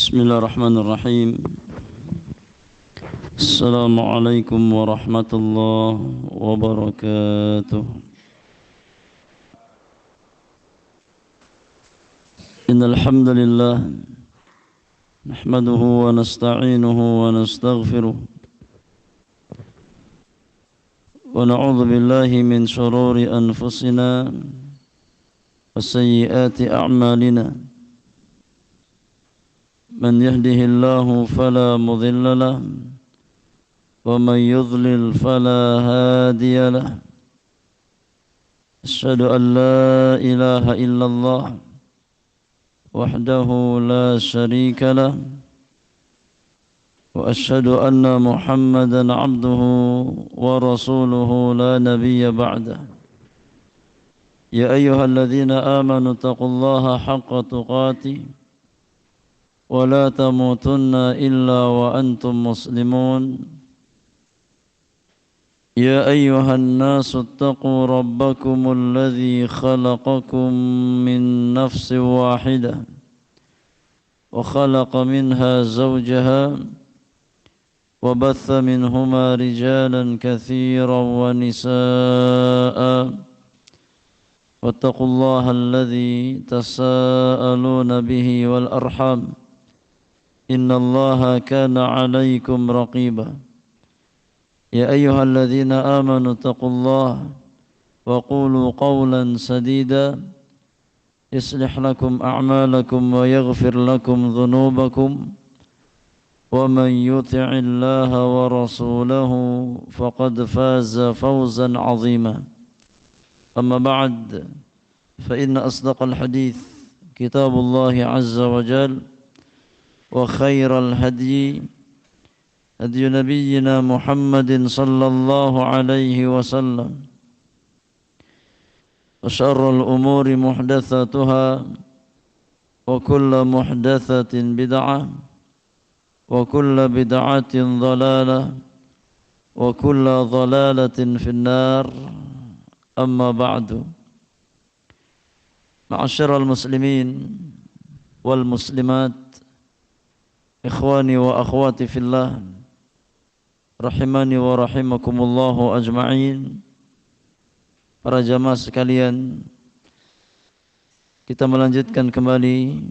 بسم الله الرحمن الرحيم. السلام عليكم ورحمة الله وبركاته. إن الحمد لله نحمده ونستعينه ونستغفره ونعوذ بالله من شرور أنفسنا وسيئات أعمالنا. من يهده الله فلا مضل له ومن يضلل فلا هادي له. أشهد أن لا إله إلا الله وحده لا شريك له وأشهد أن محمدا عبده ورسوله لا نبي بعده. يا أيها الذين آمنوا اتقوا الله حق تقاته ولا تموتن إلا وأنتم مسلمون. يا أيها الناس اتقوا ربكم الذي خلقكم من نفس واحدة وخلق منها زوجها وبث منهما رجالا كثيرا ونساء واتقوا الله الذي تساءلون به والأرحام إن الله كان عليكم رقيبا. يا أيها الذين آمنوا اتقوا الله وقولوا قولا سديدا يصلح لكم أعمالكم ويغفر لكم ذنوبكم ومن يطع الله ورسوله فقد فاز فوزا عظيما. أما بعد فإن أصدق الحديث كتاب الله عز وجل وخير الهدي هدي نبينا محمد صلى الله عليه وسلم وشر الأمور محدثاتها وكل محدثة بدعة وكل بدعة ضلالة وكل ضلالة في النار. أما بعد، معاشر المسلمين والمسلمات، ikhwani wa akhwati fillah, rahimani wa rahimakumullahu ajma'in. Para jamaah sekalian, kita melanjutkan kembali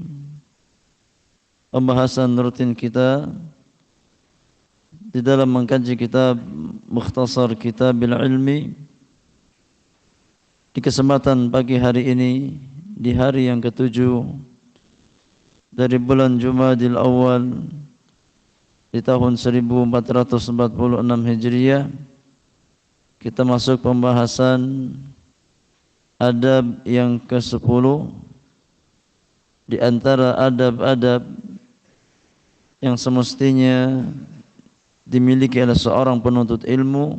pembahasan rutin kita di dalam mengkaji kitab Mukhtasar Kitabil Ilmi. Di kesempatan pagi hari ini, di hari yang ketujuh dari bulan Jumadil Awal di tahun 1446 Hijriah, kita masuk pembahasan adab yang ke-10 di antara adab-adab yang semestinya dimiliki oleh seorang penuntut ilmu,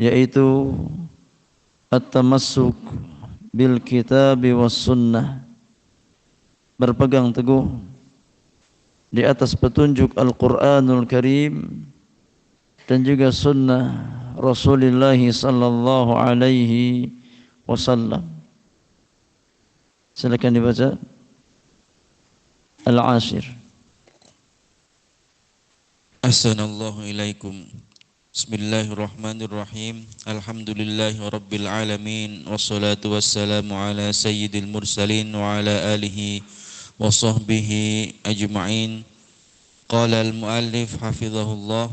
yaitu at-tamassuk bil kitabi was sunnah, berpegang teguh di atas petunjuk Al-Quranul Karim dan juga sunnah Rasulullah sallallahu alaihi wasallam. Silakan dibaca. Al-Ashir. Assalamualaikum ilaikum. Bismillahirrahmanirrahim. Alhamdulillahi rabbil alamin. Wassalatu wassalamu ala sayyidil mursalin wa ala alihi wa sahbihi ajma'in. Qala al-muallif hafizahullah,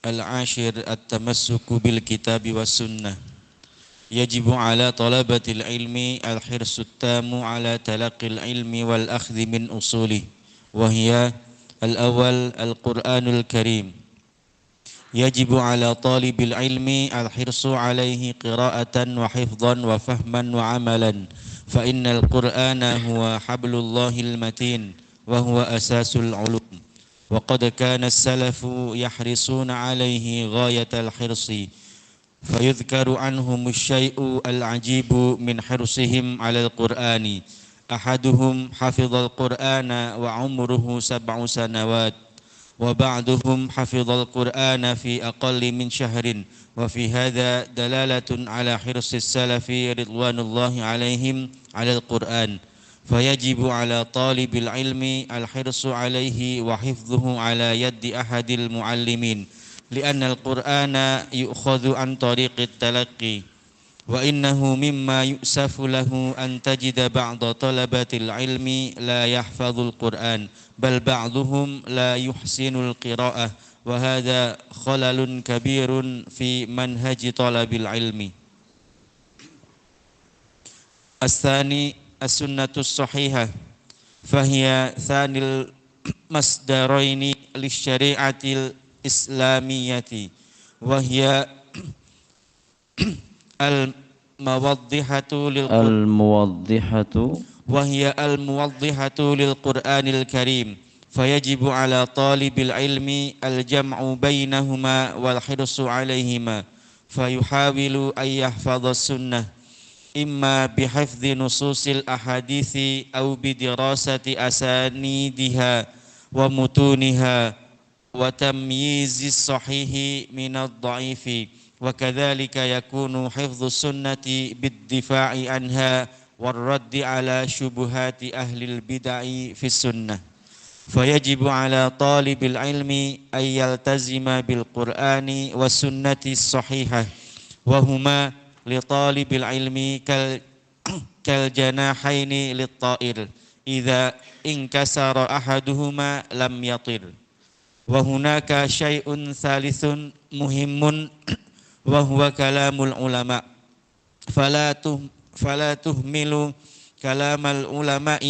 al-ashir at-tamassuku bil kitabi was sunnah. Yajibu ala talabatil ilmi al-hirsut tamu ala talaqqil ilmi wal akhdhi min usulih. Wa hiya al-awwal al-Qur'anul Karim. Yajibu ala talibil ilmi al-hirsu alaihi qira'atan wa hifdhan wa fahman wa amalan. فإن القرآن هو حبل الله المتين وهو أساس العلوم وقد كان السلف يحرصون عليه غاية الحرص فيذكر عنهم الشيء العجيب من حرصهم على القرآن. أحدهم حفظ القرآن وعمره 7 سنوات وبعضهم حفظ القرآن في أقل من شهر. وفي هذا دلالة على حرص السلف رضوان الله عليهم على القرآن. فيجب على طالب العلم الحرص عليه وحفظه على يد أحد المعلمين لأن القرآن يؤخذ عن طريق التلقي وإنه مما يؤسف له أن تجد بعض طلبة العلم لا يحفظ القرآن بل بعضهم لا يحسن القراءة وهذا خلل كبير في منهج طلب العلم. الثاني السنة الصحيحة فهي ثاني المصدرين للشريعة الإسلامية وهي الموضحة للقرآن الكريم فيجب على طالب العلم الجمع بينهما والحرص عليهما فيحاول أن يحفظ السنة إما بحفظ نصوص الأحاديث أو بدراسة أسانيدها ومتونها وتمييز الصحيح من الضعيف وكذلك يكون حفظ السنة بالدفاع عنها والرد على شبهات أهل البدع في السنة فيجب على طالب العلم أن يلتزم بالقرآن والسنة الصحيحة وهما لطالب العلم كالجناحين للطائر إذا انكسر أحدهما لم يطر. وهناك شيء ثالث مهم وهو كلام العلماء فلا تهمل كلام العلماء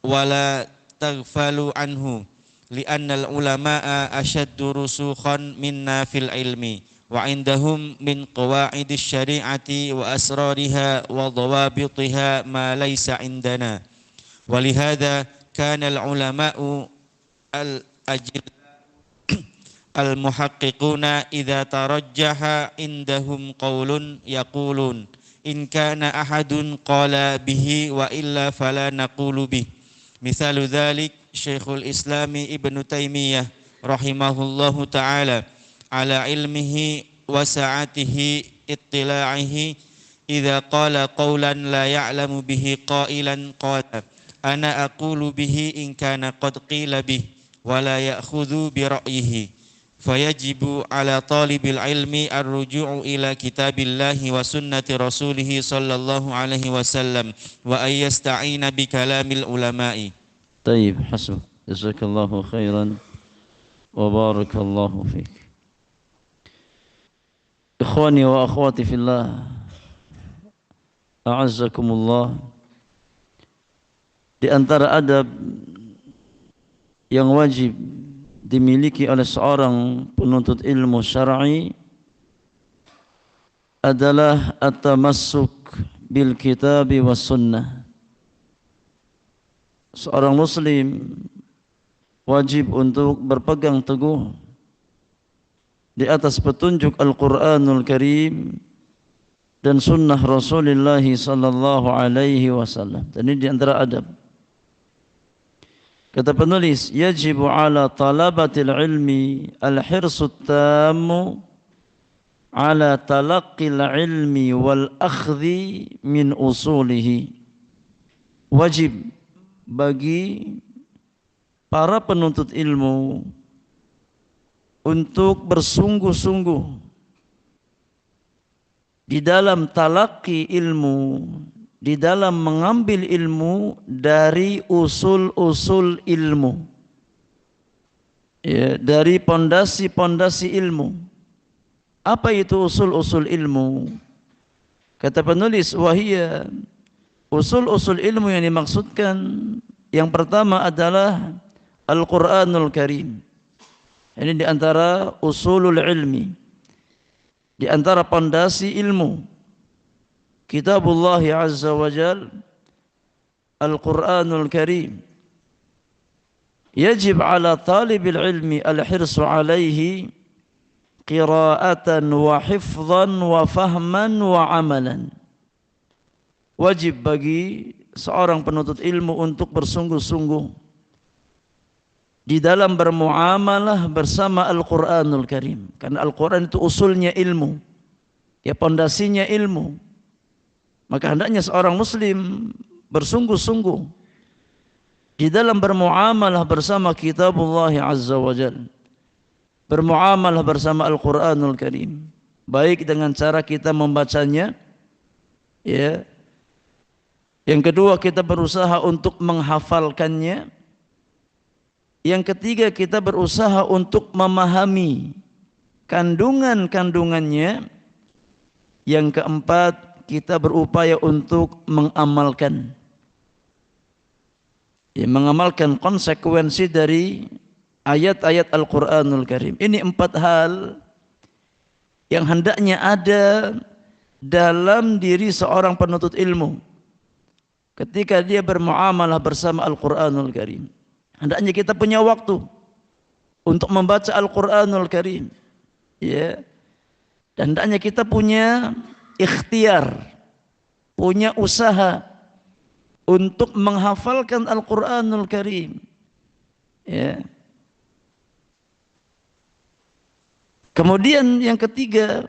ولا تغفل عنه لأن العلماء أشد رسوخا منا في العلم وعندهم من قواعد الشريعة وأسرارها وضوابطها ما ليس عندنا ولهذا كان العلماء المحققون إذا ترجح عندهم قول يقولون إن كان أحد قال به وإلا فلا نقول به مثال ذلك شيخ الإسلام ابن تيمية رحمه الله تعالى على علمه وسعته اطلاعه إذا قال قولا لا يعلم به قائلا قال أنا أقول به إن كان قد قيل به ولا يأخذ برأيه فيجب على طالب العلم الرجوع إلى كتاب الله وسنة رسوله صلى الله عليه وسلم وأن يستعين بكلام العلماء. طيب حسب جزاك الله خيرا وبارك الله فيك. Ikhwani wa akhwati fillah, a'azzakumullah. Di antara adab yang wajib dimiliki oleh seorang penuntut ilmu syar'i adalah at-tamassuk bil kitabi was sunnah. Seorang muslim wajib untuk berpegang teguh di atas petunjuk Al-Quranul Karim dan sunnah Rasulullah sallallahu alaihi wasallam. Dan ini di antara adab. Kata penulis, yajibu ala talabatil ilmi al-hirsut tammu ala talaqqil ilmi wal akhdhi min usulihi. Wajib bagi para penuntut ilmu untuk bersungguh-sungguh di dalam talaqi ilmu, di dalam mengambil ilmu dari usul-usul ilmu, ya, dari pondasi-pondasi ilmu. Apa itu usul-usul ilmu? Kata penulis, wahiyya, usul-usul ilmu yang dimaksudkan yang pertama adalah Al-Quranul Karim. Ini di antara usulul ilmi, di antara pondasi ilmu. Kitabullah Azza wa Jal, Al-Quranul Karim. Yajib ala talibil ilmi al-hirsu alaihi qira'atan wa hifdhan wa fahman wa amalan. Wajib bagi seorang penuntut ilmu untuk bersungguh-sungguh di dalam bermuamalah bersama Al-Quranul Karim. Karena Al-Quran itu usulnya ilmu, ya, pondasinya ilmu. Maka hendaknya seorang muslim bersungguh-sungguh di dalam bermuamalah bersama kitabullah azza wa jalla, bermuamalah bersama Al-Quranul Karim, baik dengan cara kita membacanya, ya. Yang kedua, kita berusaha untuk menghafalkannya. Yang ketiga, kita berusaha untuk memahami kandungan-kandungannya. Yang keempat, kita berupaya untuk mengamalkan. Ya, mengamalkan konsekuensi dari ayat-ayat Al-Quranul Karim. Ini 4 hal yang hendaknya ada dalam diri seorang penuntut ilmu ketika dia bermuamalah bersama Al-Quranul Karim. Hendaknya kita punya waktu untuk membaca Al-Quranul Karim, ya. Dan hendaknya kita punya ikhtiar, punya usaha untuk menghafalkan Al-Quranul Karim, ya. Kemudian yang ketiga,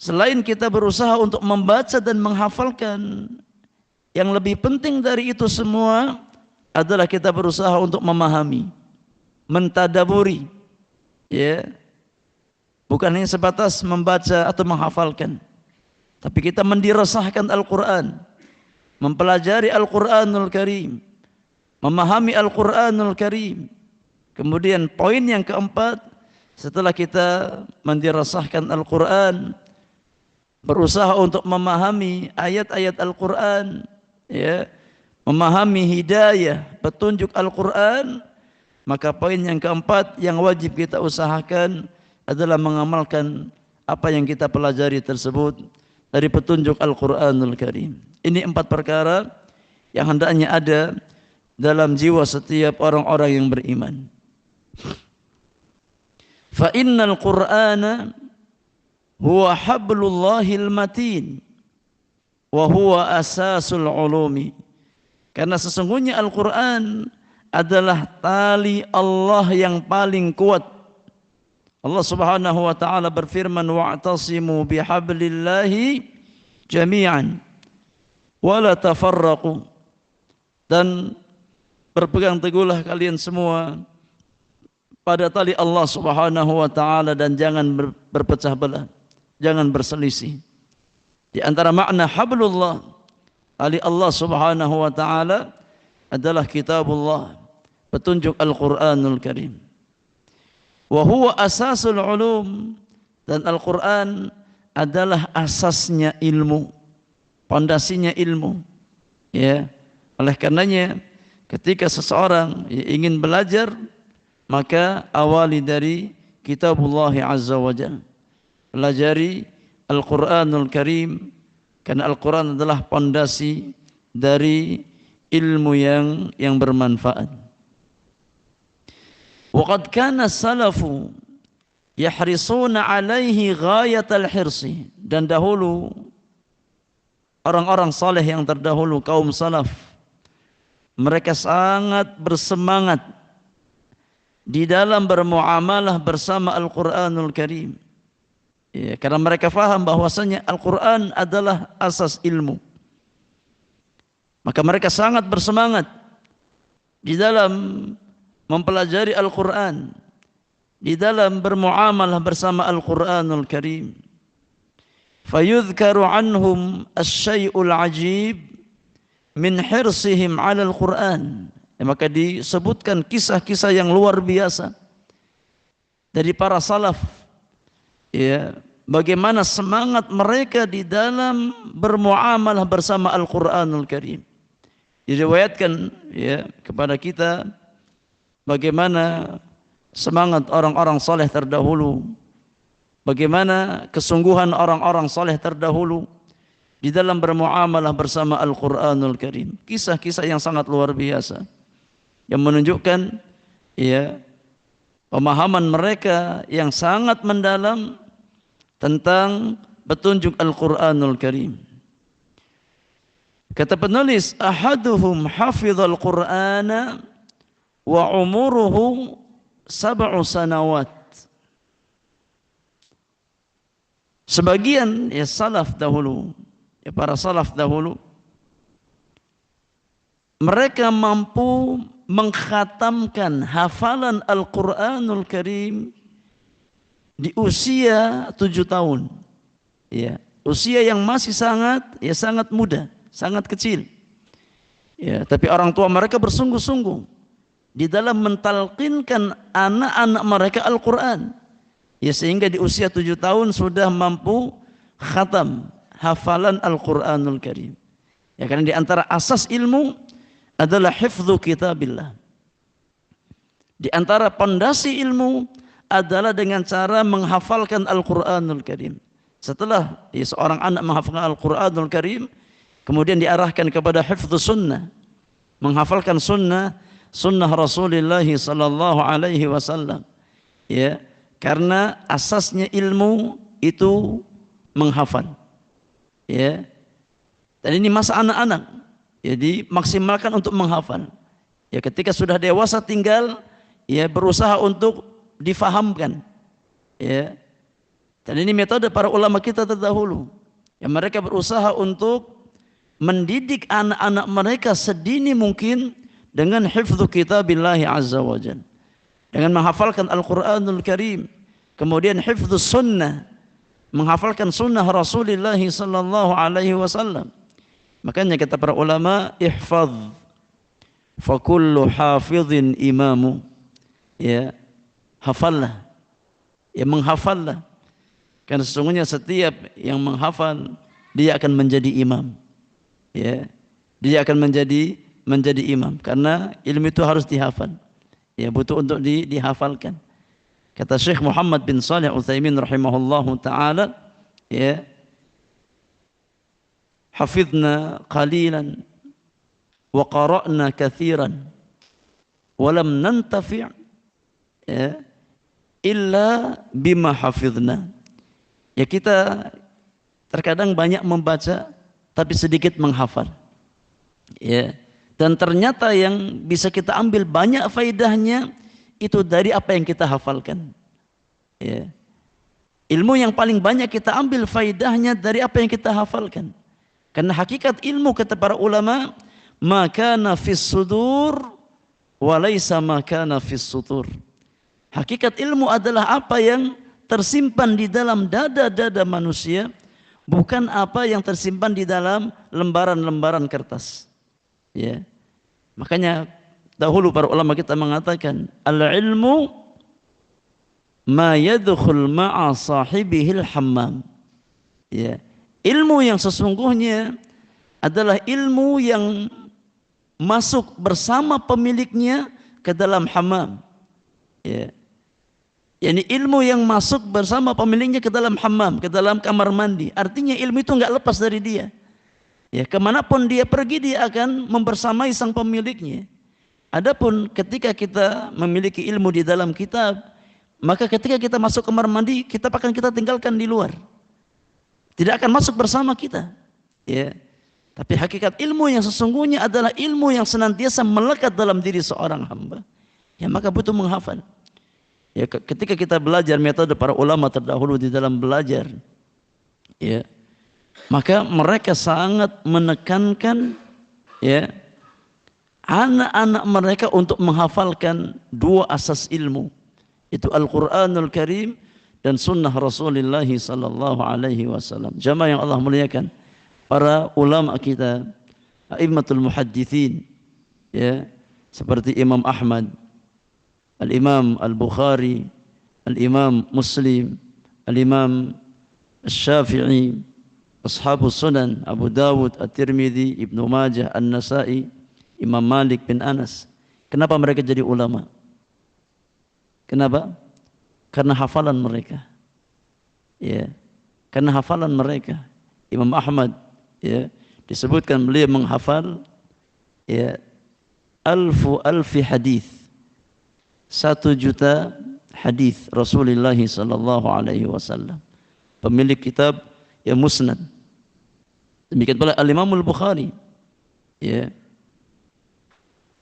selain kita berusaha untuk membaca dan menghafalkan, yang lebih penting dari itu semua adalah kita berusaha untuk memahami, mentadaburi, ya. Bukan hanya sebatas membaca atau menghafalkan, tapi kita mendirasahkan Al-Quran, mempelajari Al-Quranul Karim, memahami Al-Quranul Karim. Kemudian poin yang keempat, setelah kita mendirasahkan Al-Quran, berusaha untuk memahami ayat-ayat Al-Quran, ya, memahami hidayah, petunjuk Al-Quran, maka poin yang keempat yang wajib kita usahakan adalah mengamalkan apa yang kita pelajari tersebut dari petunjuk Al-Quranul Karim. Ini 4 perkara yang hendaknya ada dalam jiwa setiap orang-orang yang beriman. Fa innal Qur'ana huwa hablullahil matin wa huwa asasul ulumi. Karena sesungguhnya Al-Quran adalah tali Allah yang paling kuat. Allah Subhanahu wa taala berfirman, wa'tasimu bihablillahi jami'an wa la tafarraqu. Dan berpegang teguhlah kalian semua pada tali Allah Subhanahu wa taala dan jangan berpecah belah, jangan berselisih. Di antara makna hablullah, tali Allah Subhanahu wa taala adalah kitabullah, petunjuk Al-Qur'anul Karim. Wa huwa asasul ulum, dan Al-Qur'an adalah asasnya ilmu, pondasinya ilmu, ya. Oleh karenanya ketika seseorang ingin belajar, maka awali dari kitabullah azza wa jalla, pelajari Al-Quranul Karim, karena Al-Quran adalah pondasi dari ilmu yang bermanfaat. Waqad kana salafu yahrisuna alaihi ghayatal hirsi, dan dahulu orang-orang saleh yang terdahulu, kaum salaf, mereka sangat bersemangat di dalam bermuamalah bersama Al-Quranul Karim, ya, karena mereka faham bahwasanya Al-Quran adalah asas ilmu. Maka mereka sangat bersemangat di dalam mempelajari Al-Quran, di dalam bermuamalah bersama Al-Quranul Karim. Fayudhkaru anhum asy-syai'ul ajib min hirsihim 'ala Al-Quran. Maka disebutkan kisah-kisah yang luar biasa dari para salaf, ya, bagaimana semangat mereka di dalam bermuamalah bersama Al-Quranul Karim. Diriwayatkan, ya, kepada kita bagaimana semangat orang-orang saleh terdahulu, bagaimana kesungguhan orang-orang saleh terdahulu di dalam bermuamalah bersama Al-Quranul Karim. Kisah-kisah yang sangat luar biasa yang menunjukkan, ya, pemahaman mereka yang sangat mendalam tentang petunjuk Al-Quranul Karim. Kata penulis, ahaduhum hafizal Qur'ana wa umuruhu 7 sanawat. Sebagian, ya, salaf dahulu, ya, para salaf dahulu, mereka mampu mengkhatamkan hafalan Al-Qur'anul Karim di usia 7 tahun. Ya, usia yang masih sangat muda, sangat kecil. Ya, tapi orang tua mereka bersungguh-sungguh di dalam mentalqinkan anak-anak mereka Al-Qur'an. Ya, sehingga di usia 7 tahun sudah mampu khatam hafalan Al-Qur'anul Karim. Ya, karena di antara asas ilmu adalah hifdzu kitabillah. Di antara pondasi ilmu adalah dengan cara menghafalkan Al-Qur'anul Karim. Setelah seorang anak menghafalkan Al-Qur'anul Karim, kemudian diarahkan kepada hifdzus sunnah, menghafalkan sunnah Rasulullah sallallahu alaihi wasallam. Ya, karena asasnya ilmu itu menghafal. Ya. Dan ini masa anak-anak. Jadi maksimalkan untuk menghafal. Ya, ketika sudah dewasa tinggal ya berusaha untuk difahamkan. Ya. Dan ini metode para ulama kita terdahulu. Ya, mereka berusaha untuk mendidik anak-anak mereka sedini mungkin dengan hifdzu kitabillah azza wajalla. Dengan menghafalkan Al-Qur'anul Karim, kemudian hifdzus sunnah, menghafalkan sunnah Rasulullah sallallahu alaihi wasallam. Makanya kata para ulama, ihfaz fa kullu hafizin imamu. Ya, hafallah. Ya, menghafallah. Karena sesungguhnya setiap yang menghafal dia akan menjadi imam. Ya, dia akan menjadi imam karena ilmu itu harus dihafal. Ya, butuh untuk dihafalkan. Kata Syekh Muhammad bin Shalih Al-Utsaimin rahimahullahu taala, ya, hafidna qalilan wa qara'na katsiran wa lam nantafi' ya, illa bima hafidna. Ya, kita terkadang banyak membaca tapi sedikit menghafal. Ya. Dan ternyata yang bisa kita ambil banyak faedahnya itu dari apa yang kita hafalkan. Ya. Ilmu yang paling banyak kita ambil faedahnya dari apa yang kita hafalkan. Karena hakikat ilmu kata para ulama, ma kana fis sudur wa laisa ma kana fis sutur. Hakikat ilmu adalah apa yang tersimpan di dalam dada-dada manusia, bukan apa yang tersimpan di dalam lembaran-lembaran kertas. Ya. Makanya dahulu para ulama kita mengatakan al-ilmu ma yadkhul ma'a sahibihil hammam. Ya. Ilmu yang sesungguhnya adalah ilmu yang masuk bersama pemiliknya ke dalam hammam. Ya. Yani ilmu yang masuk bersama pemiliknya ke dalam hammam, ke dalam kamar mandi. Artinya ilmu itu enggak lepas dari dia. Ya, kemanapun dia pergi dia akan membersamai sang pemiliknya. Adapun ketika kita memiliki ilmu di dalam kitab, maka ketika kita masuk kamar mandi, kita tinggalkan di luar. Tidak akan masuk bersama kita. Ya. Tapi hakikat ilmu yang sesungguhnya adalah ilmu yang senantiasa melekat dalam diri seorang hamba. Ya, maka butuh menghafal. Ya, ketika kita belajar metode para ulama terdahulu di dalam belajar, ya, maka mereka sangat menekankan ya anak-anak mereka untuk menghafalkan dua asas ilmu, itu Al-Qur'anul Karim dan sunnah Rasulullah sallallahu alaihi wasallam. Jamaah yang Allah muliakan, para ulama kita, a'immatul muhadditsin, ya, seperti Imam Ahmad, Al-Imam Al-Bukhari, Al-Imam Muslim, Al-Imam Asy-Syafi'i, Ashabus Sunan, Abu Dawud, At-Tirmidzi, Ibnu Majah, An-Nasa'i, Imam Malik bin Anas. Kenapa mereka jadi ulama? Kenapa? Karena hafalan mereka. Ya. Karena hafalan mereka. Imam Ahmad, ya, disebutkan beliau menghafal ya alfi hadis. 1.000.000 hadis Rasulullah sallallahu alaihi wasallam. Pemilik kitab ya Musnad. Demikian pula Al-Imam Al-Bukhari. Ya.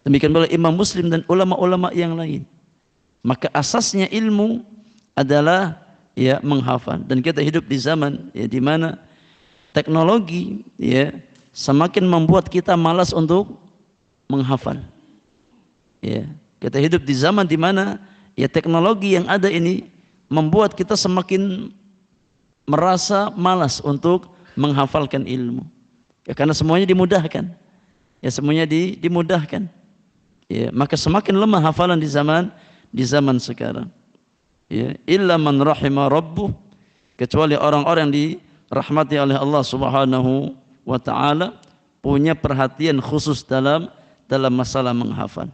Demikian pula Imam Muslim dan ulama-ulama yang lain. Maka asasnya ilmu adalah ya menghafal. Dan kita hidup di zaman ya di mana teknologi ya semakin membuat kita malas untuk menghafal. Ya, kita hidup di zaman di mana ya teknologi yang ada ini membuat kita semakin merasa malas untuk menghafalkan ilmu. Ya, karena semuanya dimudahkan. Ya, semuanya dimudahkan. Ya, maka semakin lemah hafalan di zaman sekarang. Ya, illa man rahima rabbuh, kecuali orang-orang yang dirahmati oleh Allah Subhanahu wa taala, punya perhatian khusus dalam masalah menghafal.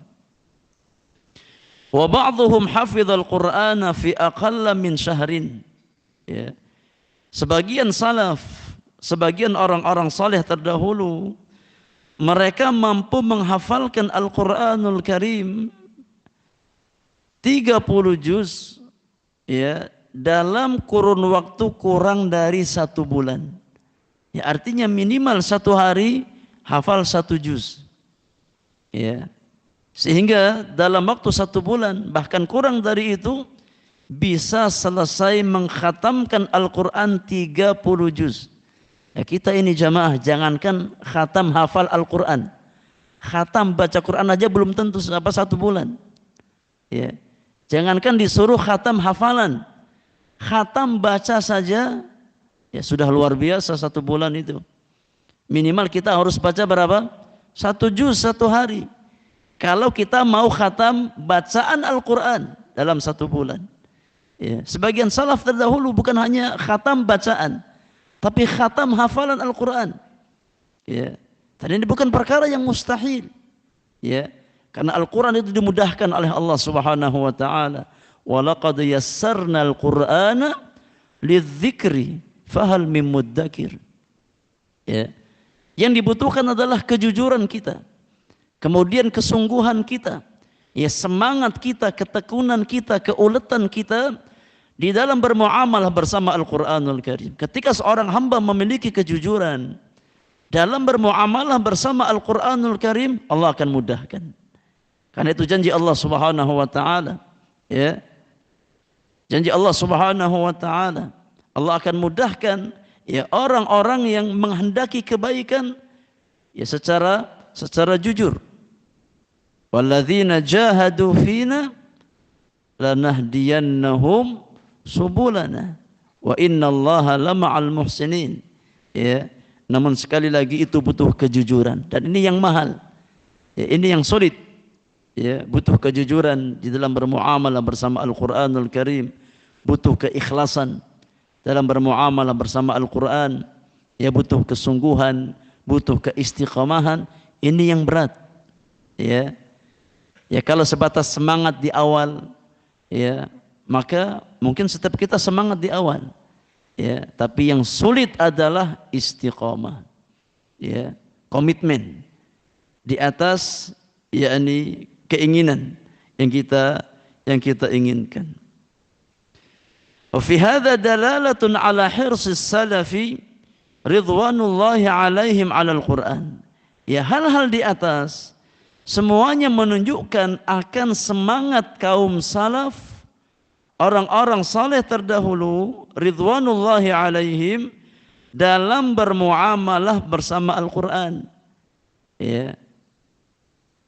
Wa ba'dhum hafizal Qur'ana fi aqalla min syahrin. Ya. Sebagian salaf, sebagian orang-orang saleh terdahulu, mereka mampu menghafalkan Al-Qur'anul Karim 30 juz ya dalam kurun waktu kurang dari 1 bulan. Ya, artinya minimal 1 hari hafal 1 juz. Ya. Sehingga dalam waktu 1 bulan bahkan kurang dari itu bisa selesai mengkhatamkan Al-Quran 30 juz. Ya, kita ini jamaah jangankan khatam hafal Al-Quran, khatam baca Quran aja belum tentu 1 bulan. Ya. Jangankan disuruh khatam hafalan, khatam baca saja ya sudah luar biasa 1 bulan itu. Minimal kita harus baca berapa? 1 juz 1 hari. Kalau kita mau khatam bacaan Al-Quran dalam 1 bulan. Ya, sebagian salaf terdahulu bukan hanya khatam bacaan, tapi khatam hafalan Al-Quran. Ya, dan ini bukan perkara yang mustahil. Ya, karena Al-Quran itu dimudahkan oleh Allah Subhanahu wa taala. Wa laqad yassarnal Qur'ana lidzikri fahal mim muddakir. Ya. Yang dibutuhkan adalah kejujuran kita. Kemudian kesungguhan kita. Ya, semangat kita, ketekunan kita, keuletan kita di dalam bermuamalah bersama Al-Qur'anul Karim. Ketika seorang hamba memiliki kejujuran dalam bermuamalah bersama Al-Qur'anul Karim, Allah akan mudahkan. Karena itu janji Allah Subhanahu wa taala, ya. Janji Allah Subhanahu wa taala, Allah akan mudahkan ya orang-orang yang menghendaki kebaikan ya secara jujur. Walladzina jahadu fina lanahdiyannahum subulana wa innallaha lama'al muhsinin. Ya, namun sekali lagi itu butuh kejujuran dan ini yang mahal. Ya, ini yang sulit. Ya, butuh kejujuran di dalam bermuamalah bersama Al-Qur'anul Karim, butuh keikhlasan dalam bermuamalah bersama Al-Qur'an. Ya, butuh kesungguhan, butuh keistiqamahan. Ini yang berat. Ya. Ya, kalau sebatas semangat di awal, ya, maka mungkin setiap kita semangat di awal. Ya, tapi yang sulit adalah istiqamah. Ya, komitmen di atas yakni keinginan yang kita inginkan. Wa fi hadza dalalatun ala hirsis salafi ridwanullahi alaihim alal Qur'an. Ya, hal-hal di atas semuanya menunjukkan akan semangat kaum salaf, orang-orang saleh terdahulu ridwanullahi alaihim dalam bermuamalah bersama Al-Qur'an. Ya.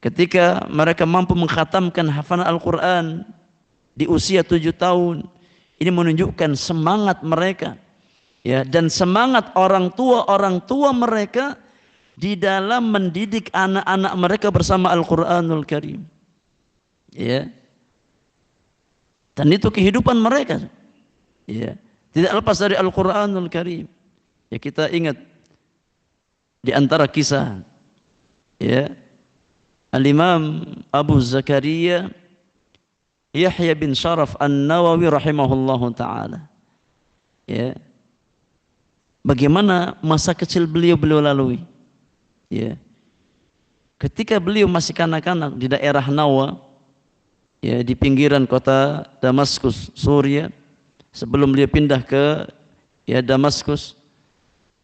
Ketika mereka mampu mengkhatamkan hafalan Al-Quran di usia 7 tahun, ini menunjukkan semangat mereka, ya, dan semangat orang tua mereka di dalam mendidik anak-anak mereka bersama Al-Quranul Karim. Ya. Dan itu kehidupan mereka. Ya. Tidak lepas dari Al-Quranul Karim. Ya, kita ingat di antara kisah, ya, Al-Imam Abu Zakaria Yahya bin Sharaf An-Nawawi rahimahullahu ta'ala. Ya. Bagaimana masa kecil beliau lalui. Ya. Ketika beliau masih kanak-kanak di daerah Nawa, ya, di pinggiran kota Damaskus, Suriah, sebelum beliau pindah ke ya Damaskus.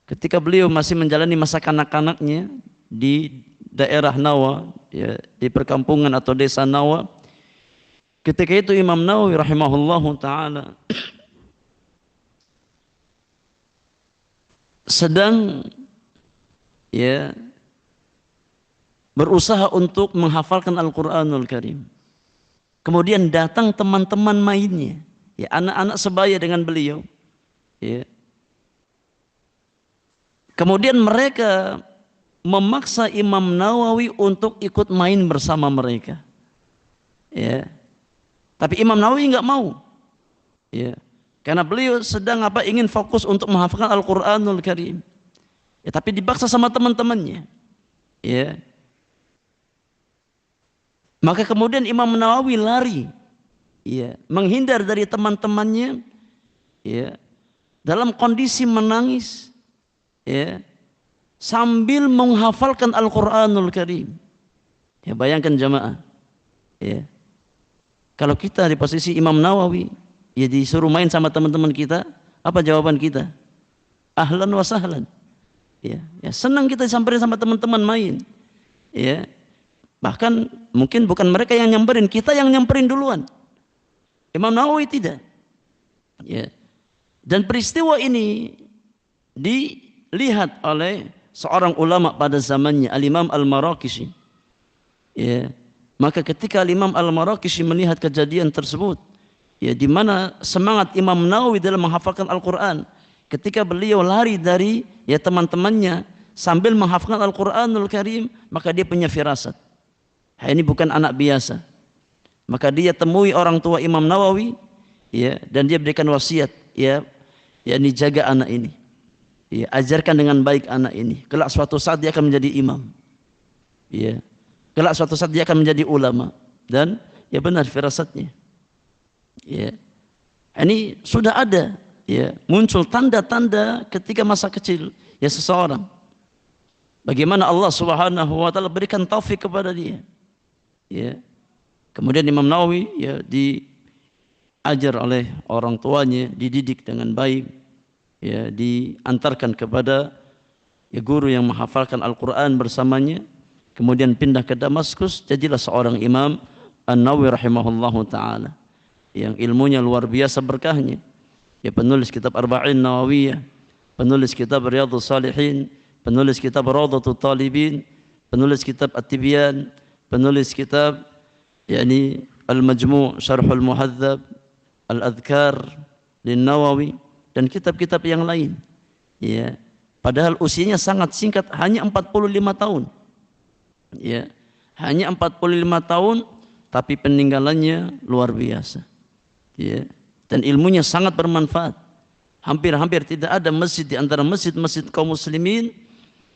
Ketika beliau masih menjalani masa kanak-kanaknya di daerah Nawa, ya, di perkampungan atau desa Nawa, ketika itu Imam Nawawi rahimahullahu ta'ala sedang, ya, berusaha untuk menghafalkan Al-Qur'anul Karim. Kemudian datang teman-teman mainnya, ya anak-anak sebaya dengan beliau, ya. Kemudian mereka memaksa Imam Nawawi untuk ikut main bersama mereka, ya. Tapi Imam Nawawi nggak mau, ya, karena beliau sedang ingin fokus untuk menghafalkan Al-Qur'anul Karim. Ya, tapi dipaksa sama teman-temannya, ya. Maka kemudian Imam Nawawi lari, ya, menghindar dari teman-temannya, ya, dalam kondisi menangis, ya, sambil menghafalkan Al-Qur'anul Karim. Ya, bayangkan jamaah, ya, kalau kita di posisi Imam Nawawi, ya disuruh main sama teman-teman kita, apa jawaban kita? Ahlan wa sahlan. Ya, ya senang kita samperin sama teman-teman main. Ya. Bahkan mungkin bukan mereka yang nyamperin, kita yang nyamperin duluan. Imam Nawawi tidak. Ya. Dan peristiwa ini dilihat oleh seorang ulama pada zamannya, Al-Imam Al-Maraqisi. Ya. Maka ketika Al-Imam Al-Maraqisi melihat kejadian tersebut, ya, di mana semangat Imam Nawawi dalam menghafalkan Al-Quran, ketika beliau lari dari, ya, teman-temannya sambil menghafalkan Al-Quranul Karim, maka dia punya firasat, ini bukan anak biasa. Maka dia temui orang tua Imam Nawawi, ya, dan dia berikan wasiat, ya, yakni jaga anak ini, ya, ajarkan dengan baik anak ini. Kelak suatu saat dia akan menjadi imam, ya, kelak suatu saat dia akan menjadi ulama. Dan ya benar firasatnya, ya. Ini sudah ada, ya, muncul tanda-tanda ketika masa kecil, ya, seseorang. Bagaimana Allah Subhanahu wa taala berikan taufik kepada dia. Ya. Kemudian Imam Nawawi, ya, diajar oleh orang tuanya, dididik dengan baik, ya, diantarkan kepada, ya, guru yang menghafalkan Al-Qur'an bersamanya. Kemudian pindah ke Damaskus, jadilah seorang imam An-Nawawi rahimahullahu taala yang ilmunya luar biasa berkahnya. Ya, penulis kitab Arba'in Nawawiyah, penulis kitab Riyadhus Shalihin, penulis kitab Rawdatul Talibin, penulis kitab At-Tibyan, penulis kitab, yakni Al-Majmu' Syarhul Muhadzab, Al-Adhkar Lin-Nawawi, dan kitab-kitab yang lain. Ya, padahal usianya sangat singkat, hanya 45 tahun. Ya, hanya 45 tahun, tapi peninggalannya luar biasa. Ya, dan ilmunya sangat bermanfaat. Hampir-hampir tidak ada masjid di antara masjid-masjid kaum muslimin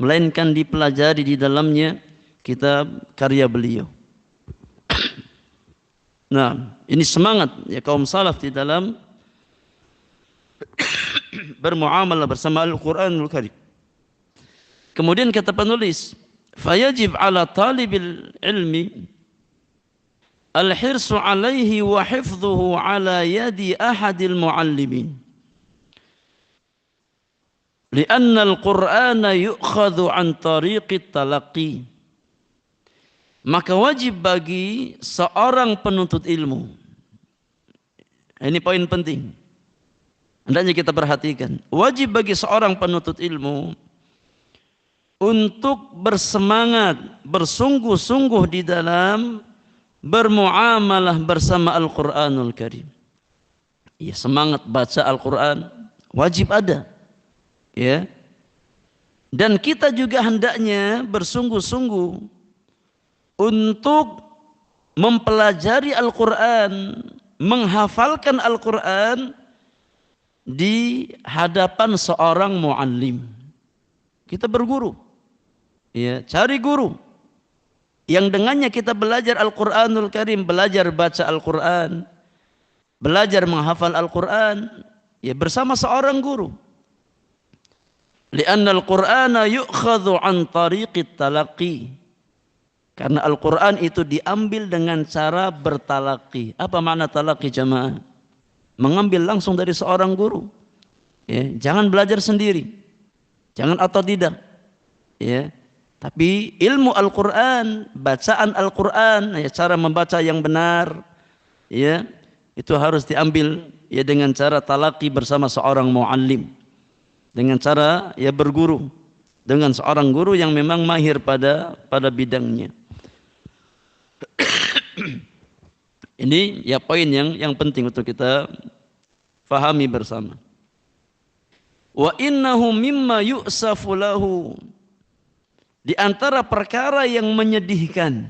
melainkan dipelajari di dalamnya kitab karya beliau. Nah, ini semangat, ya, kaum salaf di dalam bermuamalah bersama Al-Qur'anul Karim. Kemudian kata penulis, fayajib ala talibil ilmi al-hirsu alaihi wa hifdhuhu ala yadi ahadil muallimin. Lianna al-Qur'ana yu'khadhu an tariqit talaqi. Maka wajib bagi seorang penuntut ilmu, ini poin penting, hendaknya kita perhatikan. Wajib bagi seorang penuntut ilmu untuk bersemangat, bersungguh-sungguh di dalam bermuamalah bersama Al-Qur'anul Karim. Ya, semangat baca Al-Quran wajib ada, ya. Dan kita juga hendaknya bersungguh-sungguh untuk mempelajari Al-Quran, menghafalkan Al-Quran di hadapan seorang muallim. Kita berguru, ya, cari guru yang dengannya kita belajar Al-Quranul Karim, belajar baca Al-Quran, belajar menghafal Al-Quran, ya, bersama seorang guru. Lianna Al-Qur'ana yu'khadhu an tariqit talaqi. Karena Al-Quran itu diambil dengan cara bertalaki. Apa makna talaki, jamaah? Mengambil langsung dari seorang guru. Ya, jangan belajar sendiri, jangan otodidak. Ya, tapi ilmu Al-Quran, bacaan Al-Quran, ya, cara membaca yang benar, ya, itu harus diambil, ya, dengan cara talaki bersama seorang muallim, dengan cara, ya, berguru. dengan seorang guru yang memang mahir pada bidangnya. Ini ya poin yang penting untuk kita fahami bersama. Wa innahu mimma yu'safu lahu, di antara perkara yang menyedihkan,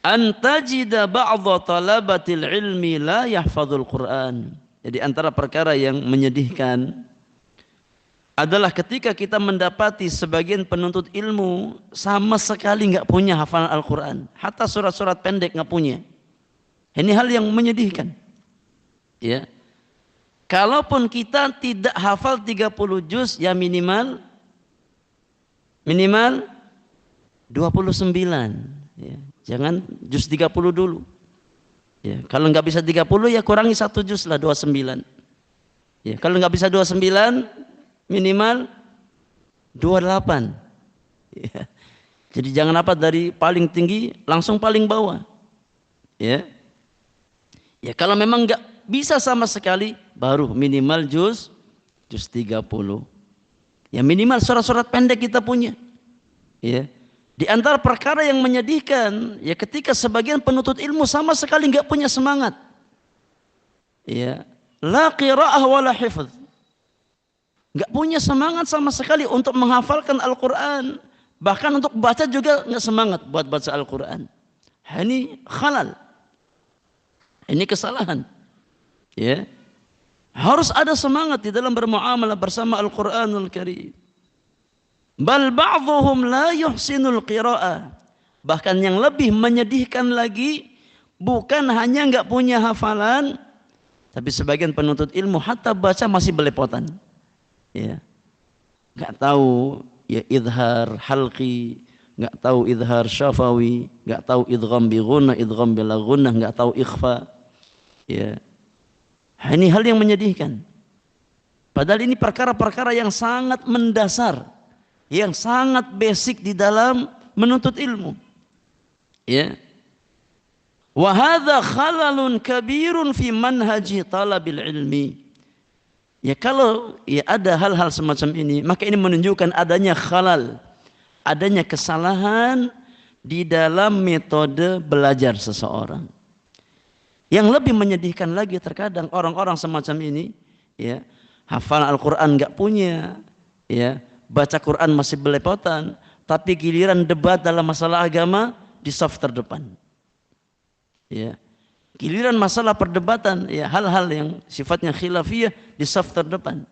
an tajida ba'dha talabatil ilmi la yahfadzul Qur'an. Jadi antara perkara yang menyedihkan adalah ketika kita mendapati sebagian penuntut ilmu sama sekali nggak punya hafalan Al-Quran, hatta surat-surat pendek nggak punya. Ini hal yang menyedihkan. Ya, kalaupun kita tidak hafal 30 juz, ya minimal 29. Ya, jangan juz 30 dulu. Ya, kalau nggak bisa 30 ya kurangi 1 juz lah, 29. Ya, kalau nggak bisa 29 minimal 28. Ya. Jadi jangan apa dari paling tinggi langsung paling bawah. Ya. Ya kalau memang nggak bisa sama sekali baru minimal juz 30. Ya minimal surat-surat pendek kita punya. Ya. Di antara perkara yang menyedihkan ya ketika sebagian penuntut ilmu sama sekali nggak punya semangat. Ya. La qiraah wala hifdz. Nggak punya semangat sama sekali untuk menghafalkan Al-Quran, bahkan untuk baca juga nggak semangat buat baca Al-Quran. Ini khalal, ini kesalahan. Ya, harus ada semangat di dalam bermuamalah bersama Al-Quranul Karim. Bal ba'dhuhum la yuhsinul qira'ah. Bahkan yang lebih menyedihkan lagi, bukan hanya nggak punya hafalan, tapi sebagian penuntut ilmu hatta baca masih belepotan. Ya, nggak tahu ya idhar halqi, nggak tahu idhar syafawi, nggak tahu idgham bi ghunnah, idgham bila ghunnah, nggak tahu ikhfa. Ya, ini hal yang menyedihkan. Padahal ini perkara-perkara yang sangat mendasar, yang sangat basic di dalam menuntut ilmu. Ya, wa hadza khalalun kabirun fi manhaji talabil ilmi. Ya kalau ya ada hal-hal semacam ini, maka ini menunjukkan adanya khalal, adanya kesalahan di dalam metode belajar seseorang. Yang lebih menyedihkan lagi terkadang orang-orang semacam ini, ya hafal Al-Quran nggak punya, ya baca Quran masih belepotan, tapi giliran debat dalam masalah agama di saf terdepan. Ya. Giliran masalah perdebatan, ya hal-hal yang sifatnya khilafiyah di saf terdepan.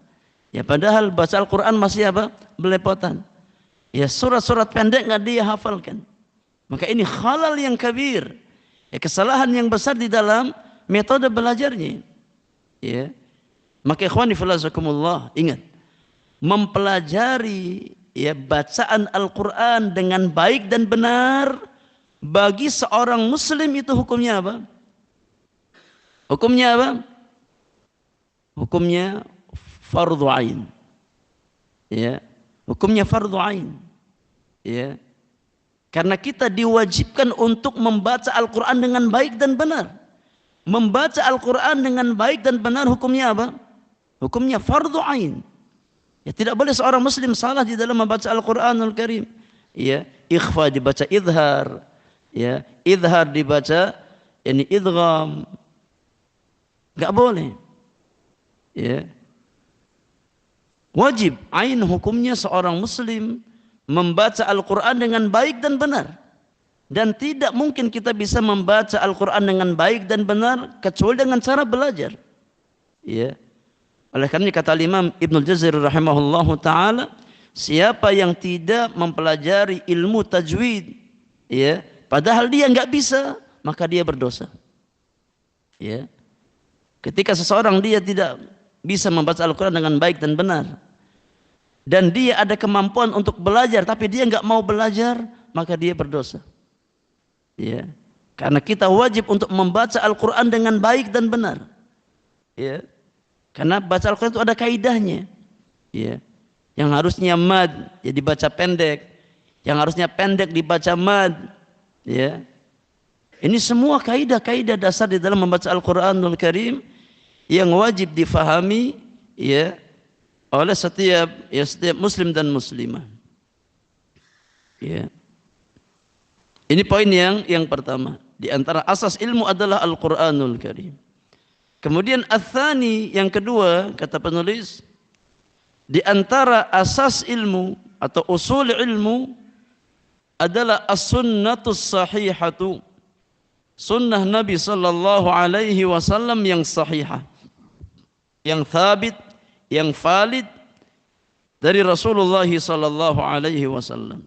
Ya padahal baca Al-Quran masih apa? Belepotan. Ya surat-surat pendek nggak dia hafalkan. Maka ini khalal yang kabir. Ya kesalahan yang besar di dalam metode belajarnya. Ya. Maka ikhwani fillah jazakumullah, ingat, mempelajari ya bacaan Al-Quran dengan baik dan benar bagi seorang muslim itu hukumnya apa? Hukumnya apa? Hukumnya fardhu ain. Ya, hukumnya fardhu ain. Ya. Karena kita diwajibkan untuk membaca Al-Qur'an dengan baik dan benar. Membaca Al-Qur'an dengan baik dan benar hukumnya apa? Hukumnya fardhu ain. Ya, tidak boleh seorang muslim salah di dalam membaca Al-Qur'anul Karim. Ya, ikhfa dibaca idhar. Ya, idhar dibaca ini idgham. Enggak boleh. Ya. Wajib ain hukumnya seorang muslim membaca Al-Qur'an dengan baik dan benar. Dan tidak mungkin kita bisa membaca Al-Qur'an dengan baik dan benar kecuali dengan cara belajar. Ya. Oleh karena kata Imam Ibnul Jazari rahimahullahu taala, siapa yang tidak mempelajari ilmu tajwid, ya, padahal dia enggak bisa, maka dia berdosa. Ya. Ketika seseorang dia tidak bisa membaca Al-Quran dengan baik dan benar, dan dia ada kemampuan untuk belajar, tapi dia nggak mau belajar, maka dia berdosa. Ya, karena kita wajib untuk membaca Al-Quran dengan baik dan benar. Ya, karena baca Al-Quran itu ada kaidahnya. Ya, yang harusnya mad, ya dibaca pendek, yang harusnya pendek dibaca mad. Ya. Ini semua kaidah-kaidah dasar di dalam membaca Al-Quranul Karim yang wajib difahami, ya, oleh setiap muslim dan muslimah. Ya. Ini poin yang pertama. Di antara asas ilmu adalah Al-Qur'anul Karim. Kemudian ats-tsani, yang kedua, kata penulis, di antara asas ilmu atau usul ilmu adalah as-sunnatus sahihatu. Sunnah Nabi sallallahu alaihi wasallam yang sahihah, yang thabit, yang valid dari Rasulullah sallallahu alaihi wasallam.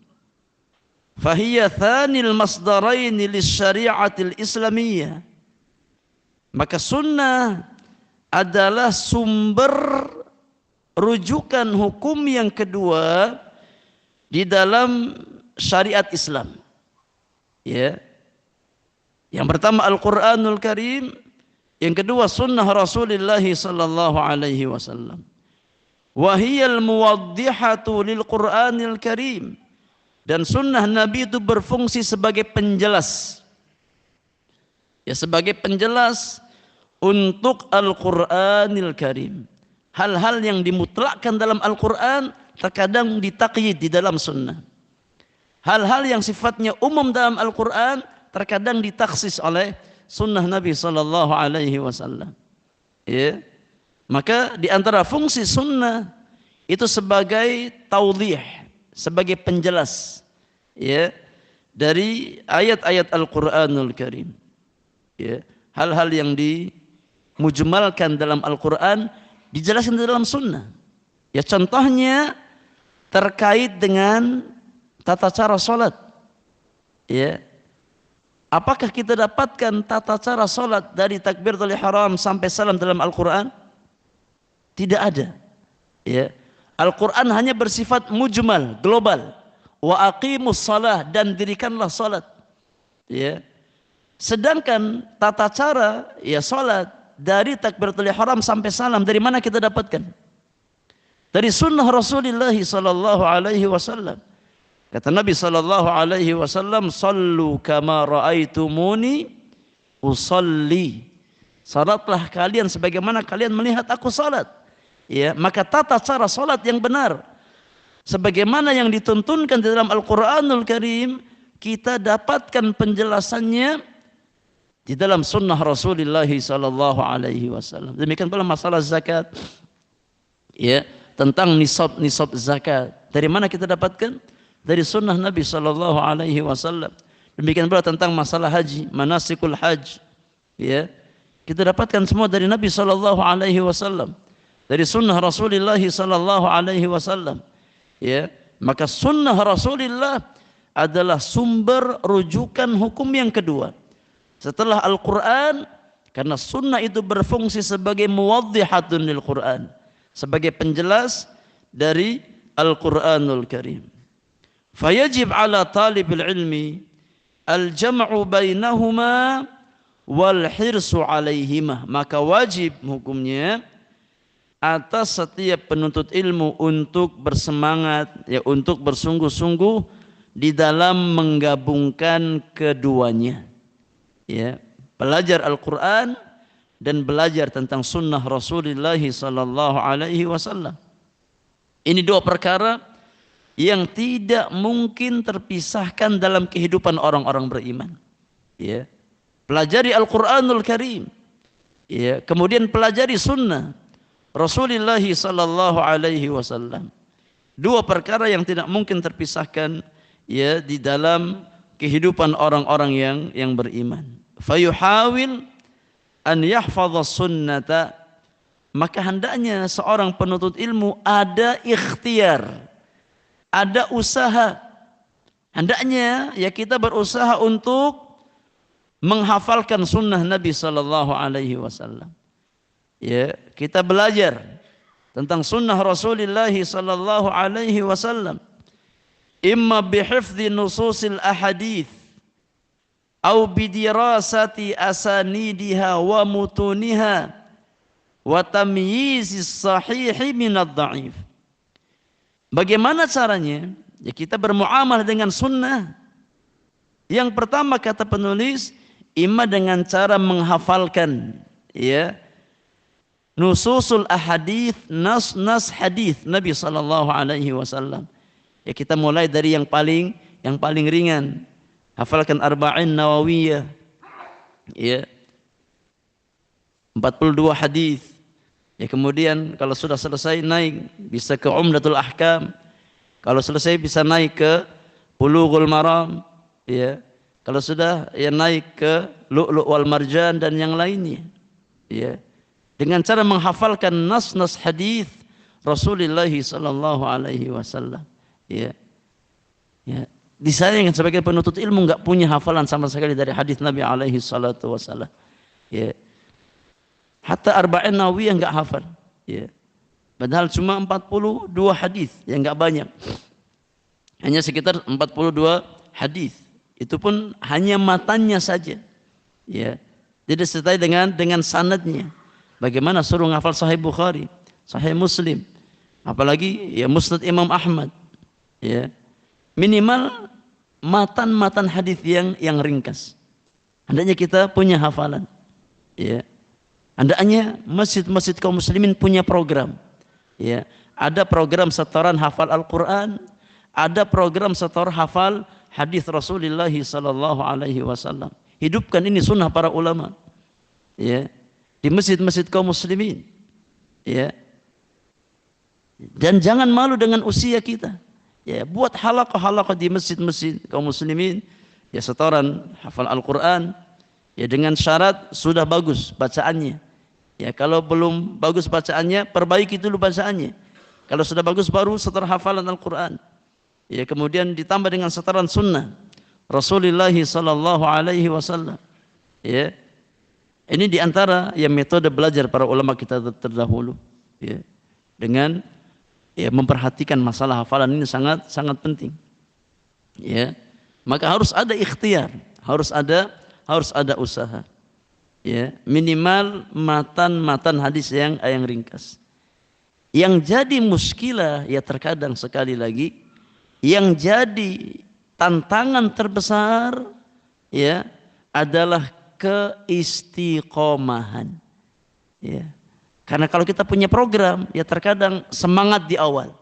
Fahiya thanil masdarain lisyari'atil islamiyah. Maka sunnah adalah sumber rujukan hukum yang kedua di dalam syariat Islam. Ya. Yang pertama Al-Qur'anul Karim, yang kedua sunnah Rasulullah sallallahu alaihi wasallam. Wa hiyal muwaddihatu lil Qur'anil Karim. Dan sunnah Nabi itu berfungsi sebagai penjelas. Ya, sebagai penjelas untuk Al-Qur'anil Karim. Hal-hal yang dimutlakkan dalam Al-Quran terkadang ditakyid di dalam sunnah. Hal-hal yang sifatnya umum dalam Al-Quran terkadang ditaksis oleh sunnah Nabi sallallahu alaihi wasallam. Ya. Maka di antara fungsi sunnah itu sebagai taudhih, sebagai penjelas, ya, dari ayat-ayat Al-Qur'anul Karim. Ya. Hal-hal yang dimujmalkan dalam Al-Quran dijelaskan dalam sunnah. Ya, contohnya terkait dengan tata cara sholat. Ya. Apakah kita dapatkan tata cara sholat dari takbiratul ihram sampai salam dalam Al-Quran? Tidak ada. Ya. Al-Quran hanya bersifat mujmal, global. Wa aqimus shalah, dan dirikanlah sholat. Ya. Sedangkan tata cara ya sholat dari takbiratul ihram sampai salam, dari mana kita dapatkan? Dari sunnah Rasulullah sallallahu alaihi wasallam. Kata Nabi sallallahu alaihi wasallam, "Shallu kama raaitumuni usalli." Salatlah kalian sebagaimana kalian melihat aku salat. Ya, maka tata cara salat yang benar sebagaimana yang dituntunkan di dalam Al-Qur'anul Karim, kita dapatkan penjelasannya di dalam sunnah Rasulullah sallallahu alaihi wasallam. Demikian pula masalah zakat. Ya, tentang nisab zakat. Dari mana kita dapatkan? Dari sunnah Nabi sallallahu alaihi wasallam. Demikian pula tentang masalah haji, manasikul hajj. Ya. Kita dapatkan semua dari Nabi sallallahu alaihi wasallam. Dari sunnah Rasulullah sallallahu alaihi wasallam. Ya, maka sunnah Rasulullah adalah sumber rujukan hukum yang kedua setelah Al-Quran, karena sunnah itu berfungsi sebagai muwaddihatun lil Quran, sebagai penjelas dari Al-Quranul Karim. Fayajib ala talibil ilmi al-jam'u bainahuma wal hirsu alaihima. Maka wajib hukumnya atas setiap penuntut ilmu untuk bersemangat, ya, untuk bersungguh-sungguh di dalam menggabungkan keduanya. Ya, belajar Al-Quran dan belajar tentang sunnah Rasulullah sallallahu alaihi wasallam. Ini dua perkara yang tidak mungkin terpisahkan dalam kehidupan orang-orang beriman. Ya. Pelajari Al-Qur'anul Karim. Ya, kemudian pelajari sunnah Rasulullah sallallahu alaihi wasallam. Dua perkara yang tidak mungkin terpisahkan, ya, di dalam kehidupan orang-orang yang beriman. Fayuhawil an yahfadha sunnata. Maka hendaknya seorang penuntut ilmu ada ikhtiar, ada usaha. Hendaknya ya kita berusaha untuk menghafalkan sunnah Nabi sallallahu alaihi wasallam. Ya, kita belajar tentang sunnah Rasulullah sallallahu alaihi wasallam. Imma bihifdzi nususil ahadits au bidirasati asanidiha wa mutuniha wa tamyizis sahihi minad dhaif. Bagaimana caranya? Ya, kita bermuamalah dengan sunnah. Yang pertama kata penulis, imma dengan cara menghafalkan, ya, nususul ahadith, nas hadith Nabi sallallahu alaihi wasallam. Ya, kita mulai dari yang paling ringan. Hafalkan Arba'in Nawawiyah. Ya. 42 hadis. Ya, kemudian kalau sudah selesai naik bisa ke Umdatul Ahkam. Kalau selesai bisa naik ke Bulughul Maram, ya. Kalau sudah ya naik ke Lu'lu' wal Marjan dan yang lainnya. Ya. Dengan cara menghafalkan nas hadis Rasulullah sallallahu alaihi wasallam. Ya. Ya. Disayangkan sebagai penuntut ilmu enggak punya hafalan sama sekali dari hadis Nabi alaihi salatu wasallam. Ya. Hatta Arba'in Nawawiyah enggak hafal. Ya. Padahal cuma 42 hadis, yang enggak banyak. Hanya sekitar 42 hadis. Itu pun hanya matanya saja. Ya. Tidak sertai dengan sanadnya. Bagaimana suruh ngafal Sahih Bukhari, Sahih Muslim, apalagi ya Musnad Imam Ahmad. Ya. Minimal matan hadis yang ringkas. Hendaknya kita punya hafalan. Ya. Hendaknya masjid-masjid kaum muslimin punya program. Ya. Ada program setoran hafal Al-Quran, ada program setor hafal hadis Rasulullah sallallahu alaihi wasallam. Hidupkan ini sunnah para ulama. Ya. Di masjid-masjid kaum muslimin. Ya. Dan jangan malu dengan usia kita. Ya, buat halaqah di masjid-masjid kaum muslimin. Ya, setoran hafal Al-Quran. Ya, dengan syarat sudah bagus bacaannya. Ya, kalau belum bagus bacaannya, perbaiki dulu bacaannya. Kalau sudah bagus baru setor hafalan Al-Quran. Ya, kemudian ditambah dengan setoran sunnah Rasulullah sallallahu alaihi wasallam. Ya. Ini diantara ya metode belajar para ulama kita terdahulu. Ya. Dengan ya memperhatikan masalah hafalan ini sangat penting. Ya. Maka harus ada ikhtiar, harus ada usaha. Ya, minimal matan hadis yang ringkas. Yang jadi muskilah ya terkadang sekali lagi yang jadi tantangan terbesar ya adalah keistiqomahan. Ya. Karena kalau kita punya program ya terkadang semangat di awal.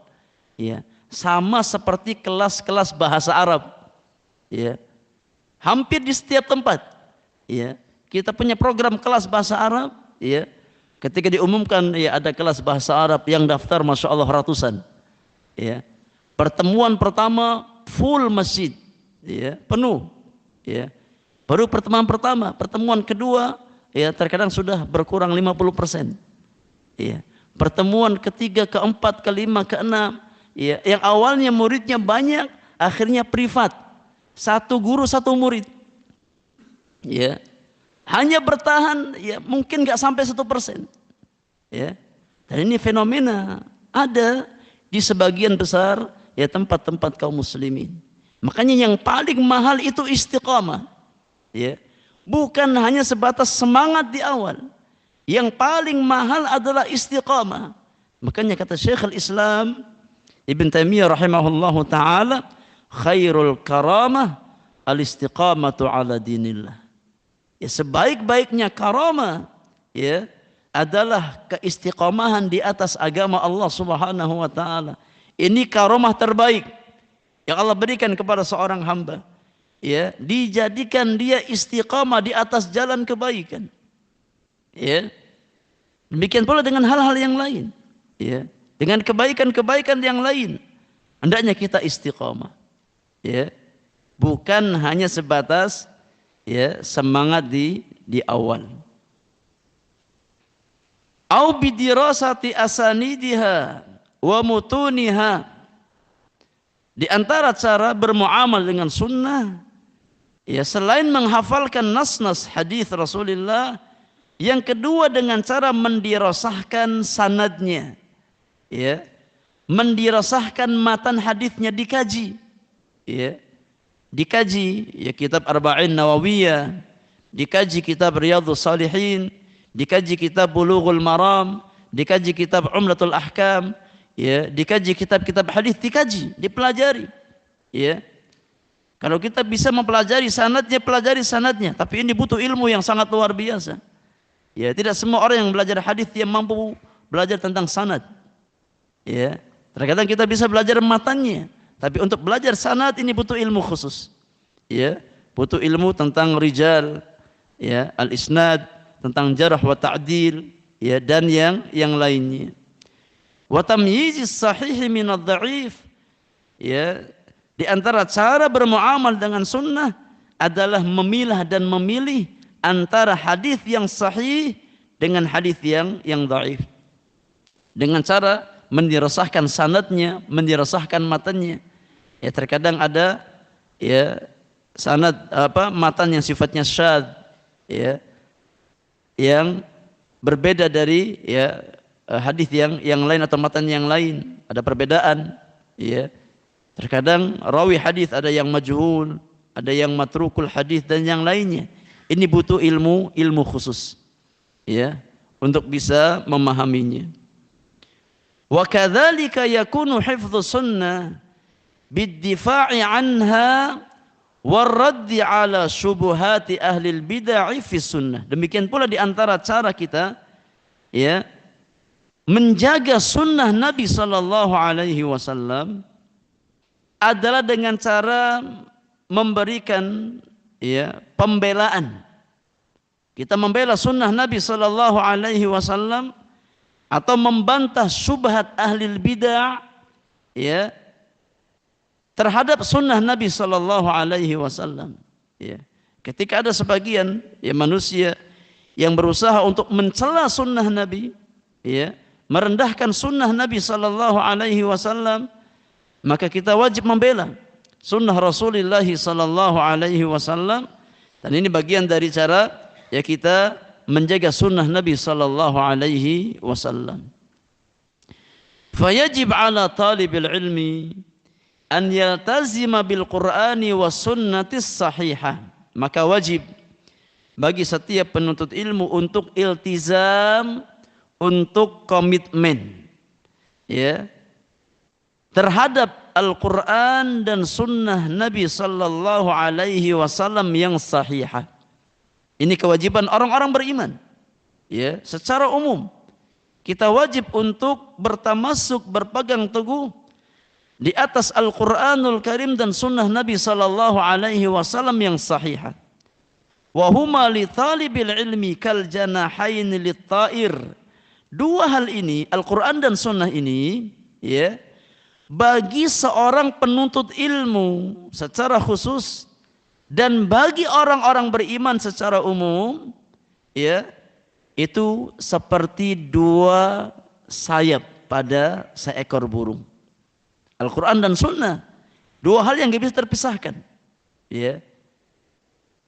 Ya. Sama seperti kelas-kelas bahasa Arab. Ya. Hampir di setiap tempat. Ya. Kita punya program kelas bahasa Arab, ya. Ketika diumumkan ya ada kelas bahasa Arab yang daftar Masya Allah ratusan. Ya. Pertemuan pertama full masjid, ya, penuh, ya. Baru pertemuan pertama, pertemuan kedua, ya terkadang sudah berkurang 50%. Ya. Pertemuan ketiga, keempat, kelima, keenam, ya, yang awalnya muridnya banyak, akhirnya privat, satu guru satu murid, ya. Hanya bertahan, ya mungkin nggak sampai 1%, ya. Dan ini fenomena ada di sebagian besar ya tempat-tempat kaum muslimin. Makanya yang paling mahal itu istiqamah. Ya. Bukan hanya sebatas semangat di awal. Yang paling mahal adalah istiqamah. Makanya kata Syekhul Islam Ibn Taimiyah rahimahullahu taala, khairul karamah al-istiqamatu ala dinillah. Ya, sebaik-baiknya karamah ya adalah keistiqamahan di atas agama Allah Subhanahu wa taala. Ini karamah terbaik yang Allah berikan kepada seorang hamba. Ya, dijadikan dia istiqamah di atas jalan kebaikan. Ya. Demikian pula dengan hal-hal yang lain. Ya. Dengan kebaikan-kebaikan yang lain. Hendaknya kita istiqamah. Ya. Bukan hanya sebatas ya semangat di awal. Au bidirasati asanidiha wa mutuniha. Di antara cara bermuamal dengan sunnah, ya selain menghafalkan nas-nas hadis Rasulullah, yang kedua dengan cara mendirasahkan sanadnya, ya, mendirasahkan matan hadisnya dikaji, ya, dikaji, ya kitab Arba'in Nawawiyah, dikaji kitab Riyadhus Shalihin, dikaji kitab Bulughul Maram, dikaji kitab Umdatul Ahkam, ya, dikaji kitab-kitab hadis, dikaji, dipelajari, ya. Kalau kita bisa mempelajari sanadnya, pelajari sanadnya, tapi ini butuh ilmu yang sangat luar biasa. Ya, tidak semua orang yang belajar hadis dia mampu belajar tentang sanad. Ya, terkadang kita bisa belajar matannya, tapi untuk belajar sanad ini butuh ilmu khusus. Ya, butuh ilmu tentang rijal, ya, al-isnad, tentang jarh wa ta'dil, ya, dan yang lainnya. Wa tamyizis sahih min ad-dha'if. Ya, di antara cara bermuamal dengan sunnah adalah memilah dan memilih antara hadis yang sahih dengan hadis yang dhaif. Dengan cara mendirasahkan sanadnya, mendirasahkan matanya. Ya, terkadang ada ya sanad matan yang sifatnya syadz, ya, yang berbeda dari ya hadis yang lain atau matan yang lain, ada perbedaan, ya. Terkadang rawi hadis ada yang majhul, ada yang matrukul hadis dan yang lainnya. Ini butuh ilmu khusus, ya, untuk bisa memahaminya. Wa kadzalika yakunu hifdzus sunnah bid-difa'i anha war-raddi 'ala syubuhati ahli al-bid'ah fi sunnah. Demikian pula di antara cara kita, ya, menjaga sunnah Nabi sallallahu alaihi wasallam adalah dengan cara memberikan, ya, pembelaan. Kita membela sunnah Nabi sallallahu alaihi wasallam atau membantah syubhat ahli bidah, ya, terhadap sunnah Nabi sallallahu alaihi wasallam. Ya. Ketika ada sebagian ya manusia yang berusaha untuk mencela sunnah Nabi, ya, merendahkan sunnah Nabi sallallahu alaihi wasallam, maka kita wajib membela sunnah Rasulullah sallallahu alaihi wasallam, dan ini bagian dari cara ya kita menjaga sunnah Nabi sallallahu alaihi wasallam. Fayajib ala talibil ilmi an yaltazima bil Qur'ani was sunnatis sahihah. Maka wajib bagi setiap penuntut ilmu untuk iltizam, untuk komitmen, ya, terhadap Al-Quran dan sunnah Nabi sallallahu alaihi wasallam yang sahihah. Ini kewajiban orang-orang beriman, ya, secara umum. Kita wajib untuk bertamasuk, berpegang teguh di atas Al-Quranul Karim dan sunnah Nabi sallallahu alaihi wasallam yang sahihah. Wa huma li talibil ilmi kal janahain lit ta'ir. Dua hal ini, Al-Quran dan sunnah ini, ya, bagi seorang penuntut ilmu secara khusus dan bagi orang-orang beriman secara umum, ya, itu seperti dua sayap pada seekor burung. Al-Quran dan sunnah, dua hal yang tidak bisa terpisahkan, ya.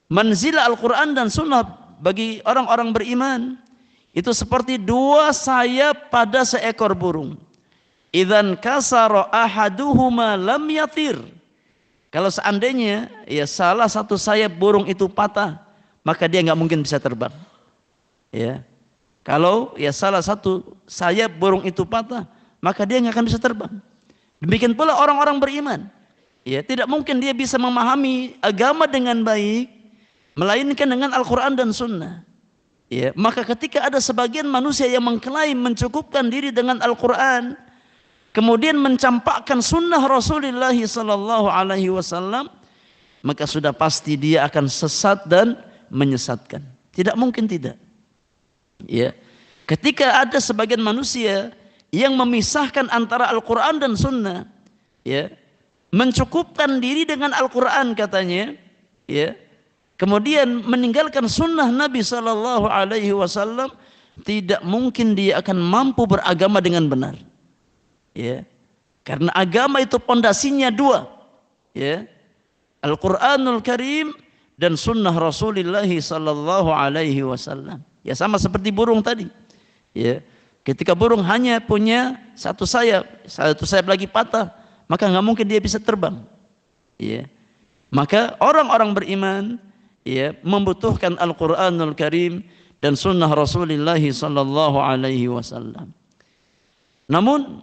Manzilah Al-Quran dan sunnah bagi orang-orang beriman itu seperti dua sayap pada seekor burung. Idzan kasara ahaduhuma lam yatir. Kalau seandainya ya salah satu sayap burung itu patah, maka dia nggak mungkin bisa terbang. Ya. Kalau ya salah satu sayap burung itu patah, maka dia nggak akan bisa terbang. Demikian pula orang-orang beriman. Ya, tidak mungkin dia bisa memahami agama dengan baik melainkan dengan Al-Quran dan Sunnah. Ya, maka ketika ada sebagian manusia yang mengklaim mencukupkan diri dengan Al-Quran, kemudian mencampakkan sunnah Rasulullah sallallahu alaihi wasallam, maka sudah pasti dia akan sesat dan menyesatkan. Tidak mungkin tidak. Ya. Ketika ada sebagian manusia yang memisahkan antara Al-Quran dan sunnah, ya, mencukupkan diri dengan Al-Quran katanya, ya, kemudian meninggalkan sunnah Nabi sallallahu alaihi wasallam, tidak mungkin dia akan mampu beragama dengan benar. Ya, karena agama itu pondasinya dua, ya, Al-Quranul Karim dan sunnah Rasulullah sallallahu alaihi wasallam. Ya, sama seperti burung tadi. Ya, ketika burung hanya punya satu sayap lagi patah, maka nggak mungkin dia bisa terbang. Ya, maka orang-orang beriman, ya, membutuhkan Al-Quranul Karim dan sunnah Rasulullah sallallahu alaihi wasallam. Namun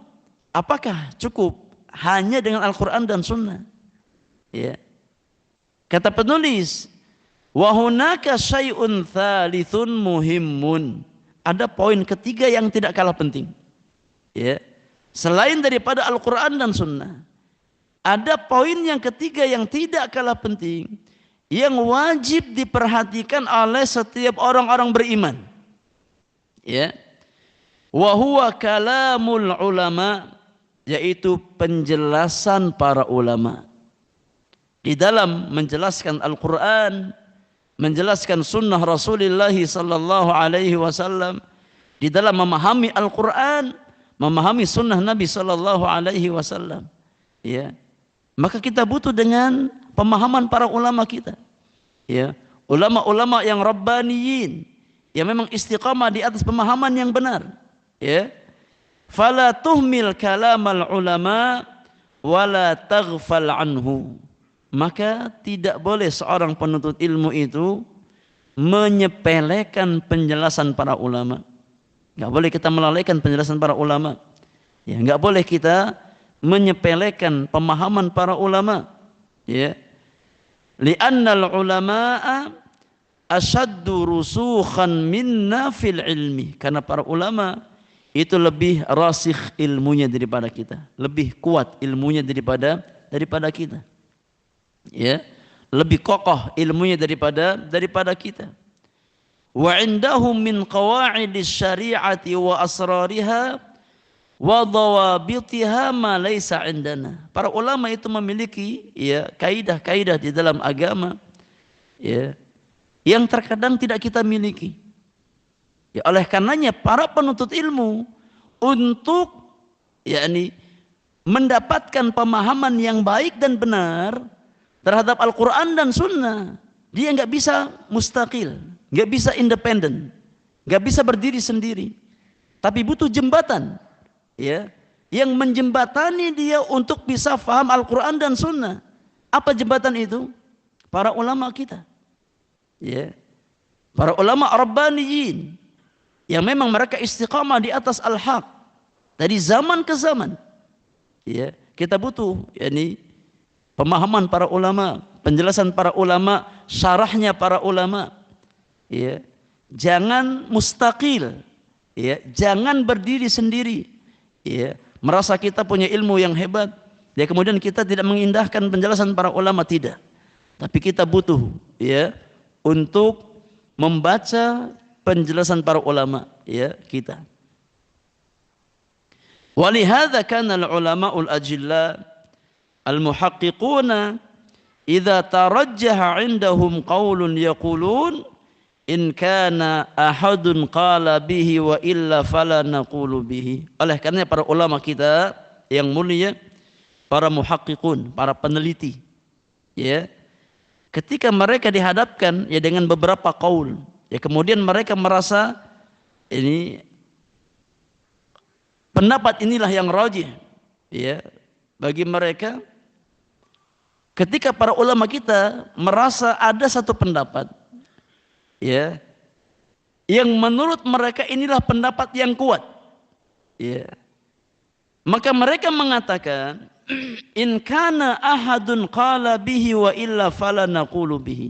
apakah cukup hanya dengan Al-Quran dan Sunnah? Ya. Kata penulis, Wa hunaka syai'un tsalitsun muhimmun. Ada poin ketiga yang tidak kalah penting. Ya. Selain daripada Al-Qur'an dan Sunnah, ada poin yang ketiga yang tidak kalah penting, yang wajib diperhatikan oleh setiap orang-orang beriman. Ya. Wa huwa kalamul ulama, yaitu penjelasan para ulama. Di dalam menjelaskan Al-Qur'an, menjelaskan sunnah Rasulullah sallallahu alaihi wasallam, di dalam memahami Al-Qur'an, memahami sunnah Nabi sallallahu alaihi wasallam, ya, maka kita butuh dengan pemahaman para ulama kita, ya, ulama-ulama yang rabbaniyin, yang memang istiqamah di atas pemahaman yang benar, ya. Fala tuhmil kalamal ulama wala taghfal anhu. Maka tidak boleh seorang penuntut ilmu itu menyepelekan penjelasan para ulama. Enggak boleh kita melalaikan penjelasan para ulama. Ya, enggak boleh kita menyepelekan pemahaman para ulama. Ya. Li'annal ulama'a asyaddu rusukhan minna fil ilmi. Karena para ulama itu lebih rasikh ilmunya daripada kita, lebih kuat ilmunya daripada kita. Ya, lebih kokoh ilmunya daripada kita. Wa indahum min qawa'idis syari'ati wa asrariha wa dhawabitiha ma laysa indana. Para ulama itu memiliki, ya, kaidah-kaidah di dalam agama, ya, yang terkadang tidak kita miliki. Ya, oleh karenanya para penuntut ilmu untuk, yakni, mendapatkan pemahaman yang baik dan benar terhadap Al-Quran dan Sunnah, dia nggak bisa mustaqil, nggak bisa independen, nggak bisa berdiri sendiri, tapi butuh jembatan, ya, yang menjembatani dia untuk bisa faham Al-Quran dan Sunnah. Apa jembatan itu? Para ulama kita, ya, para ulama rabbaniyin, yang memang mereka istiqamah di atas al-haq dari zaman ke zaman. Ya, kita butuh, yakni, pemahaman para ulama, penjelasan para ulama, syarahnya para ulama. Ya, jangan mustaqil, ya, jangan berdiri sendiri, ya, merasa kita punya ilmu yang hebat, ya, kemudian kita tidak mengindahkan penjelasan para ulama, tidak. Tapi kita butuh, ya, untuk membaca penjelasan para ulama, ya, kita. Walihadza kana al-ulama'ul ajilla al-muhaqqiquna idza tarajjaha 'indahum qaulun yaqulun in kana ahadun qala bihi wa illa fala naqulu bihi. Oleh karena para ulama kita yang mulia, para muhaqqiqun, para peneliti, ya, ketika mereka dihadapkan, ya, dengan beberapa qaul, ya, kemudian mereka merasa ini pendapat inilah yang rajih, ya, bagi mereka. Ketika para ulama kita merasa ada satu pendapat, ya, yang menurut mereka inilah pendapat yang kuat, ya, maka mereka mengatakan in kana ahadun qala bihi wa illa fala naqulu bihi.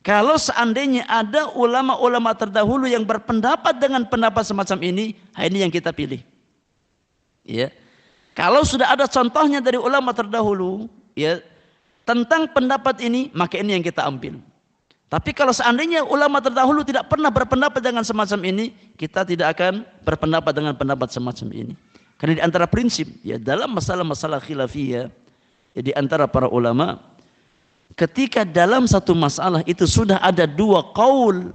Kalau seandainya ada ulama-ulama terdahulu yang berpendapat dengan pendapat semacam ini yang kita pilih. Ya. Kalau sudah ada contohnya dari ulama terdahulu, ya, tentang pendapat ini, maka ini yang kita ambil. Tapi kalau seandainya ulama terdahulu tidak pernah berpendapat dengan semacam ini, kita tidak akan berpendapat dengan pendapat semacam ini. Karena di antara prinsip, ya, dalam masalah-masalah khilafiyah, ya, di antara para ulama, ketika dalam satu masalah itu sudah ada dua qaul,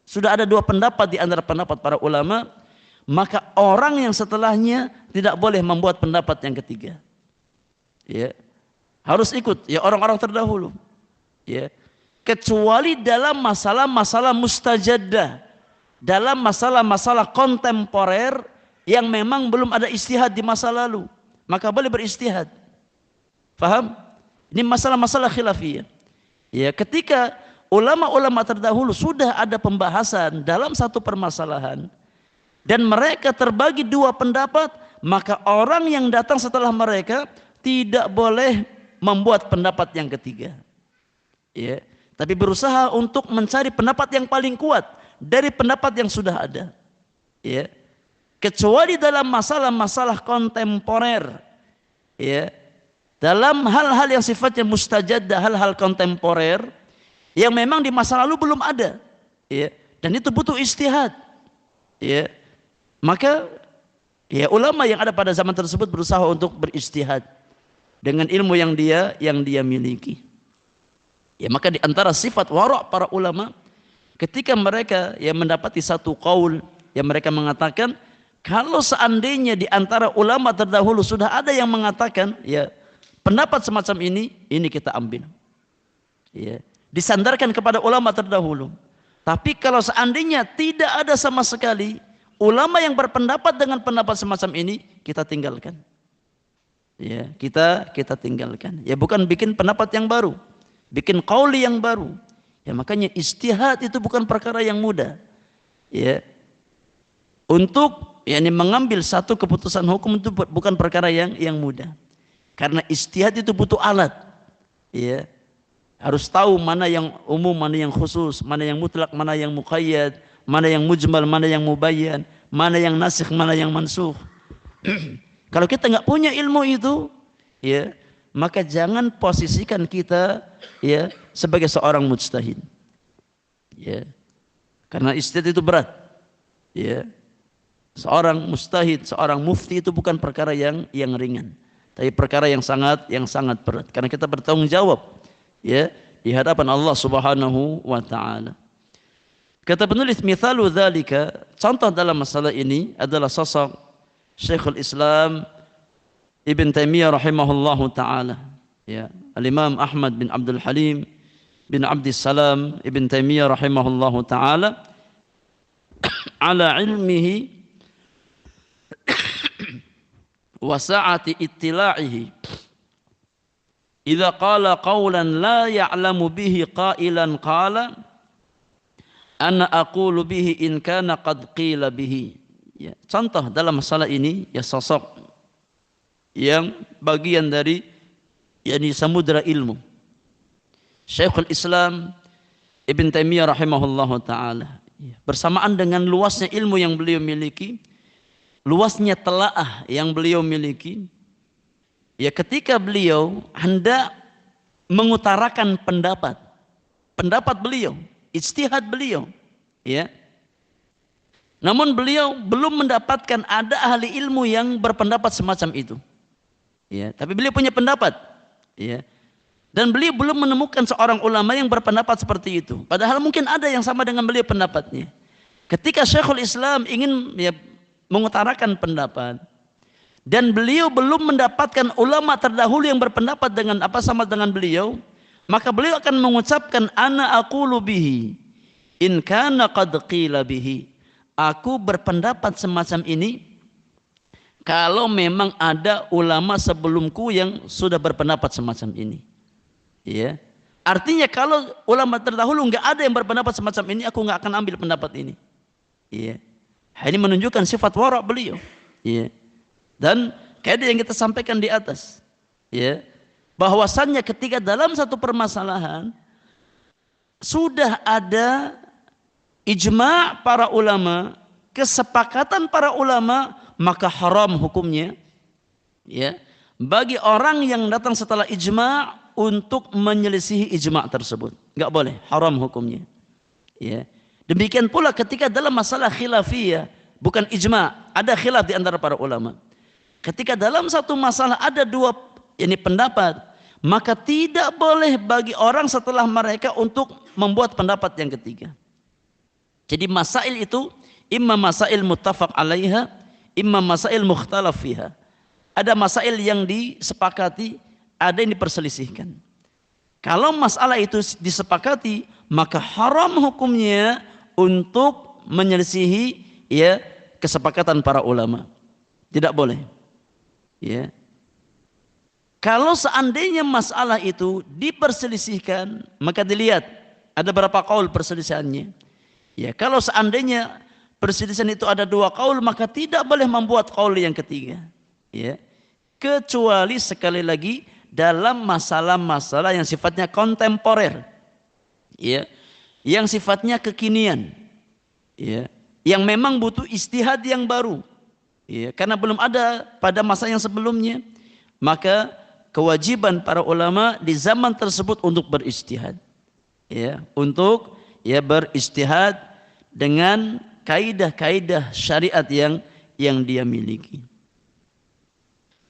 sudah ada dua pendapat di antara pendapat para ulama, maka orang yang setelahnya tidak boleh membuat pendapat yang ketiga. Ya. Harus ikut, ya, orang-orang terdahulu. Ya. Kecuali dalam masalah-masalah mustajaddah, dalam masalah-masalah kontemporer yang memang belum ada istihad di masa lalu, maka boleh beristihad. Faham? Ini masalah-masalah khilafiyah. Ya, ketika ulama-ulama terdahulu sudah ada pembahasan dalam satu permasalahan dan mereka terbagi dua pendapat, maka orang yang datang setelah mereka tidak boleh membuat pendapat yang ketiga. Ya. tapi berusaha untuk mencari pendapat yang paling kuat dari pendapat yang sudah ada. Ya. Kecuali dalam masalah-masalah kontemporer, ya. Dalam hal-hal yang sifatnya mustajaddah, hal-hal kontemporer yang memang di masa lalu belum ada, ya. Dan itu butuh ijtihad, ya. Maka ya ulama yang ada pada zaman tersebut berusaha untuk berijtihad dengan ilmu yang dia miliki. Ya, maka di antara sifat wara' para ulama ketika mereka yang mendapati satu qaul yang mereka mengatakan, kalau seandainya di antara ulama terdahulu sudah ada yang mengatakan, ya, pendapat semacam ini kita ambil. Ya, disandarkan kepada ulama terdahulu. Tapi kalau seandainya tidak ada sama sekali ulama yang berpendapat dengan pendapat semacam ini, kita tinggalkan. Ya, kita tinggalkan. Ya, bukan bikin pendapat yang baru, bikin qauli yang baru. Ya, makanya ijtihad itu bukan perkara yang mudah. Ya. Untuk mengambil satu keputusan hukum itu bukan perkara yang mudah. Karena ijtihad itu butuh alat. Ya. Harus tahu mana yang umum, mana yang khusus, mana yang mutlak, mana yang muqayyad, mana yang mujmal, mana yang mubayyan, mana yang nasikh, mana yang mansukh. Kalau kita nggak punya ilmu itu, ya, maka jangan posisikan kita, ya, sebagai seorang mujtahid. Ya. Karena ijtihad itu berat. Ya. Seorang mujtahid, seorang mufti itu bukan perkara yang ringan, tapi perkara yang sangat berat. Karena kita bertanggung jawab, ya, di hadapan Allah Subhanahu wa taala. Kata penulis, mithalu dzalika, contoh dalam masalah ini adalah sosok Syekhul Islam Ibn Taimiyah rahimahullahu taala, ya, Al-Imam Ahmad bin Abdul Halim bin Abdis Salam Ibn Taimiyah rahimahullahu taala ala ilmihi wa sa'ati ittila'ihi idza qala qawlan la ya'lamu bihi qailan qala ana aqulu bihi in kana qad qila bihi. Ya, contoh dalam masalah ini, ya, sosok yang bagian dari samudra ilmu, Syekhul Islam Ibn Taimiyah rahimahullahu taala. Ya, bersamaan dengan luasnya ilmu yang beliau miliki, luasnya telaah yang beliau miliki, ya, ketika beliau hendak mengutarakan pendapat beliau, ijtihad beliau, ya, namun beliau belum mendapatkan ada ahli ilmu yang berpendapat semacam itu, ya, tapi beliau punya pendapat, ya, dan beliau belum menemukan seorang ulama yang berpendapat seperti itu, padahal mungkin ada yang sama dengan beliau pendapatnya. Ketika Syekhul Islam ingin, ya, mengutarakan pendapat dan beliau belum mendapatkan ulama terdahulu yang berpendapat sama dengan beliau, maka beliau akan mengucapkan ana aqulu bihi in kana qad qila bihi, aku berpendapat semacam ini kalau memang ada ulama sebelumku yang sudah berpendapat semacam ini. Ya, artinya kalau ulama terdahulu nggak ada yang berpendapat semacam ini, aku nggak akan ambil pendapat ini. Ya. Ini menunjukkan sifat wara' beliau, ya. Dan kayak yang kita sampaikan di atas, ya, bahwasannya ketika dalam satu permasalahan sudah ada ijma' para ulama, kesepakatan para ulama, maka haram hukumnya, ya, bagi orang yang datang setelah ijma' untuk menyelisihi ijma' tersebut. Enggak boleh, haram hukumnya, ya. Demikian pula ketika dalam masalah khilafiyah, bukan ijma', ada khilaf di antara para ulama. Ketika dalam satu masalah ada dua pendapat, maka tidak boleh bagi orang setelah mereka untuk membuat pendapat yang ketiga. Jadi masail itu imma masail muttafaq alaiha, imma masail mukhtalaf fiha. Ada masail yang disepakati, ada yang diperselisihkan. Kalau masalah itu disepakati, maka haram hukumnya untuk menyelisihi, ya, kesepakatan para ulama. Tidak boleh. Ya. Kalau seandainya masalah itu diperselisihkan, maka dilihat ada berapa qaul perselisihannya. Ya, kalau seandainya perselisihan itu ada dua qaul, maka tidak boleh membuat qaul yang ketiga. Ya. Kecuali sekali lagi dalam masalah-masalah yang sifatnya kontemporer. ya, yang sifatnya kekinian, ya, yang memang butuh ijtihad yang baru, ya, karena belum ada pada masa yang sebelumnya, maka kewajiban para ulama di zaman tersebut untuk berijtihad, ya, untuk berijtihad dengan kaidah-kaidah syariat yang dia miliki.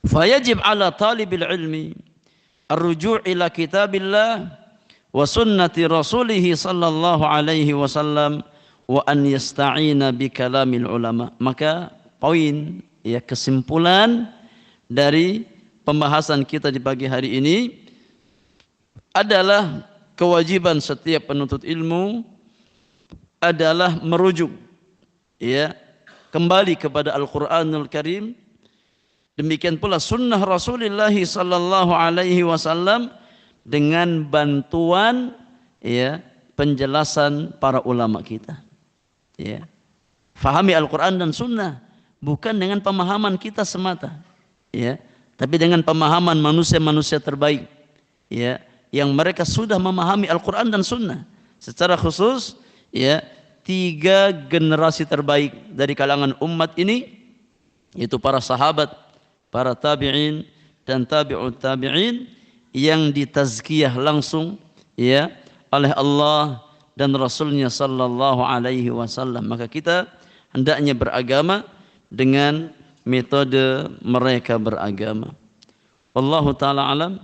Fayajib ala talibil ilmi ar-ruju' ila kitabillah wa sunnati rasulih sallallahu alaihi wasallam wa an yasta'ina bi kalamil ulama. Maka poin, ya, kesimpulan dari pembahasan kita di pagi hari ini adalah kewajiban setiap penuntut ilmu adalah merujuk, ya, kembali kepada Al-Qur'anul Karim. Demikian pula sunnah Rasulullah sallallahu alaihi wasallam dengan bantuan, ya, penjelasan para ulama kita. Ya. Fahami Al-Qur'an dan sunnah bukan dengan pemahaman kita semata, ya, tapi dengan pemahaman manusia-manusia terbaik, ya, yang mereka sudah memahami Al-Qur'an dan sunnah. Secara khusus, ya, 3 generasi terbaik dari kalangan umat ini, yaitu para sahabat, para tabi'in dan tabi'ut tabi'in yang ditazkiyah langsung, ya, oleh Allah dan Rasulnya sallallahu alaihi wasallam. Maka kita hendaknya beragama dengan metode mereka beragama. Wallahu ta'ala alam.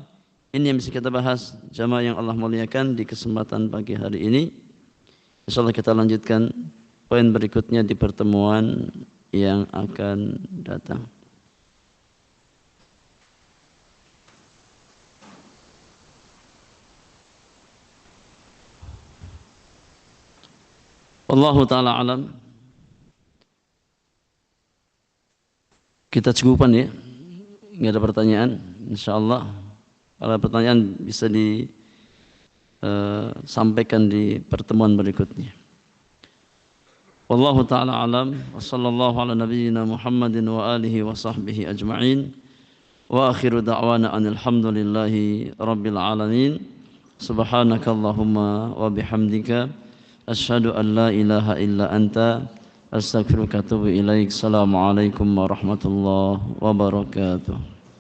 Ini yang bisa kita bahas jamaah yang Allah muliakan di kesempatan pagi hari ini. Insyaallah kita lanjutkan poin berikutnya di pertemuan yang akan datang. Wallahu ta'ala alam. Kita cukupan, ya. Nggak ada pertanyaan. InsyaAllah kalau pertanyaan bisa disampaikan di pertemuan berikutnya. Wallahu ta'ala alam. Wa sallallahu ala nabiyyina Muhammadin wa alihi wa sahbihi ajma'in. Wa akhiru da'wana anilhamdulillahi rabbil alamin. Subhanakallahumma wa bihamdika asyhadu an la ilaha illa anta astaghfiruka wa atubu ilaik. Assalamualaikum warahmatullahi wabarakatuh.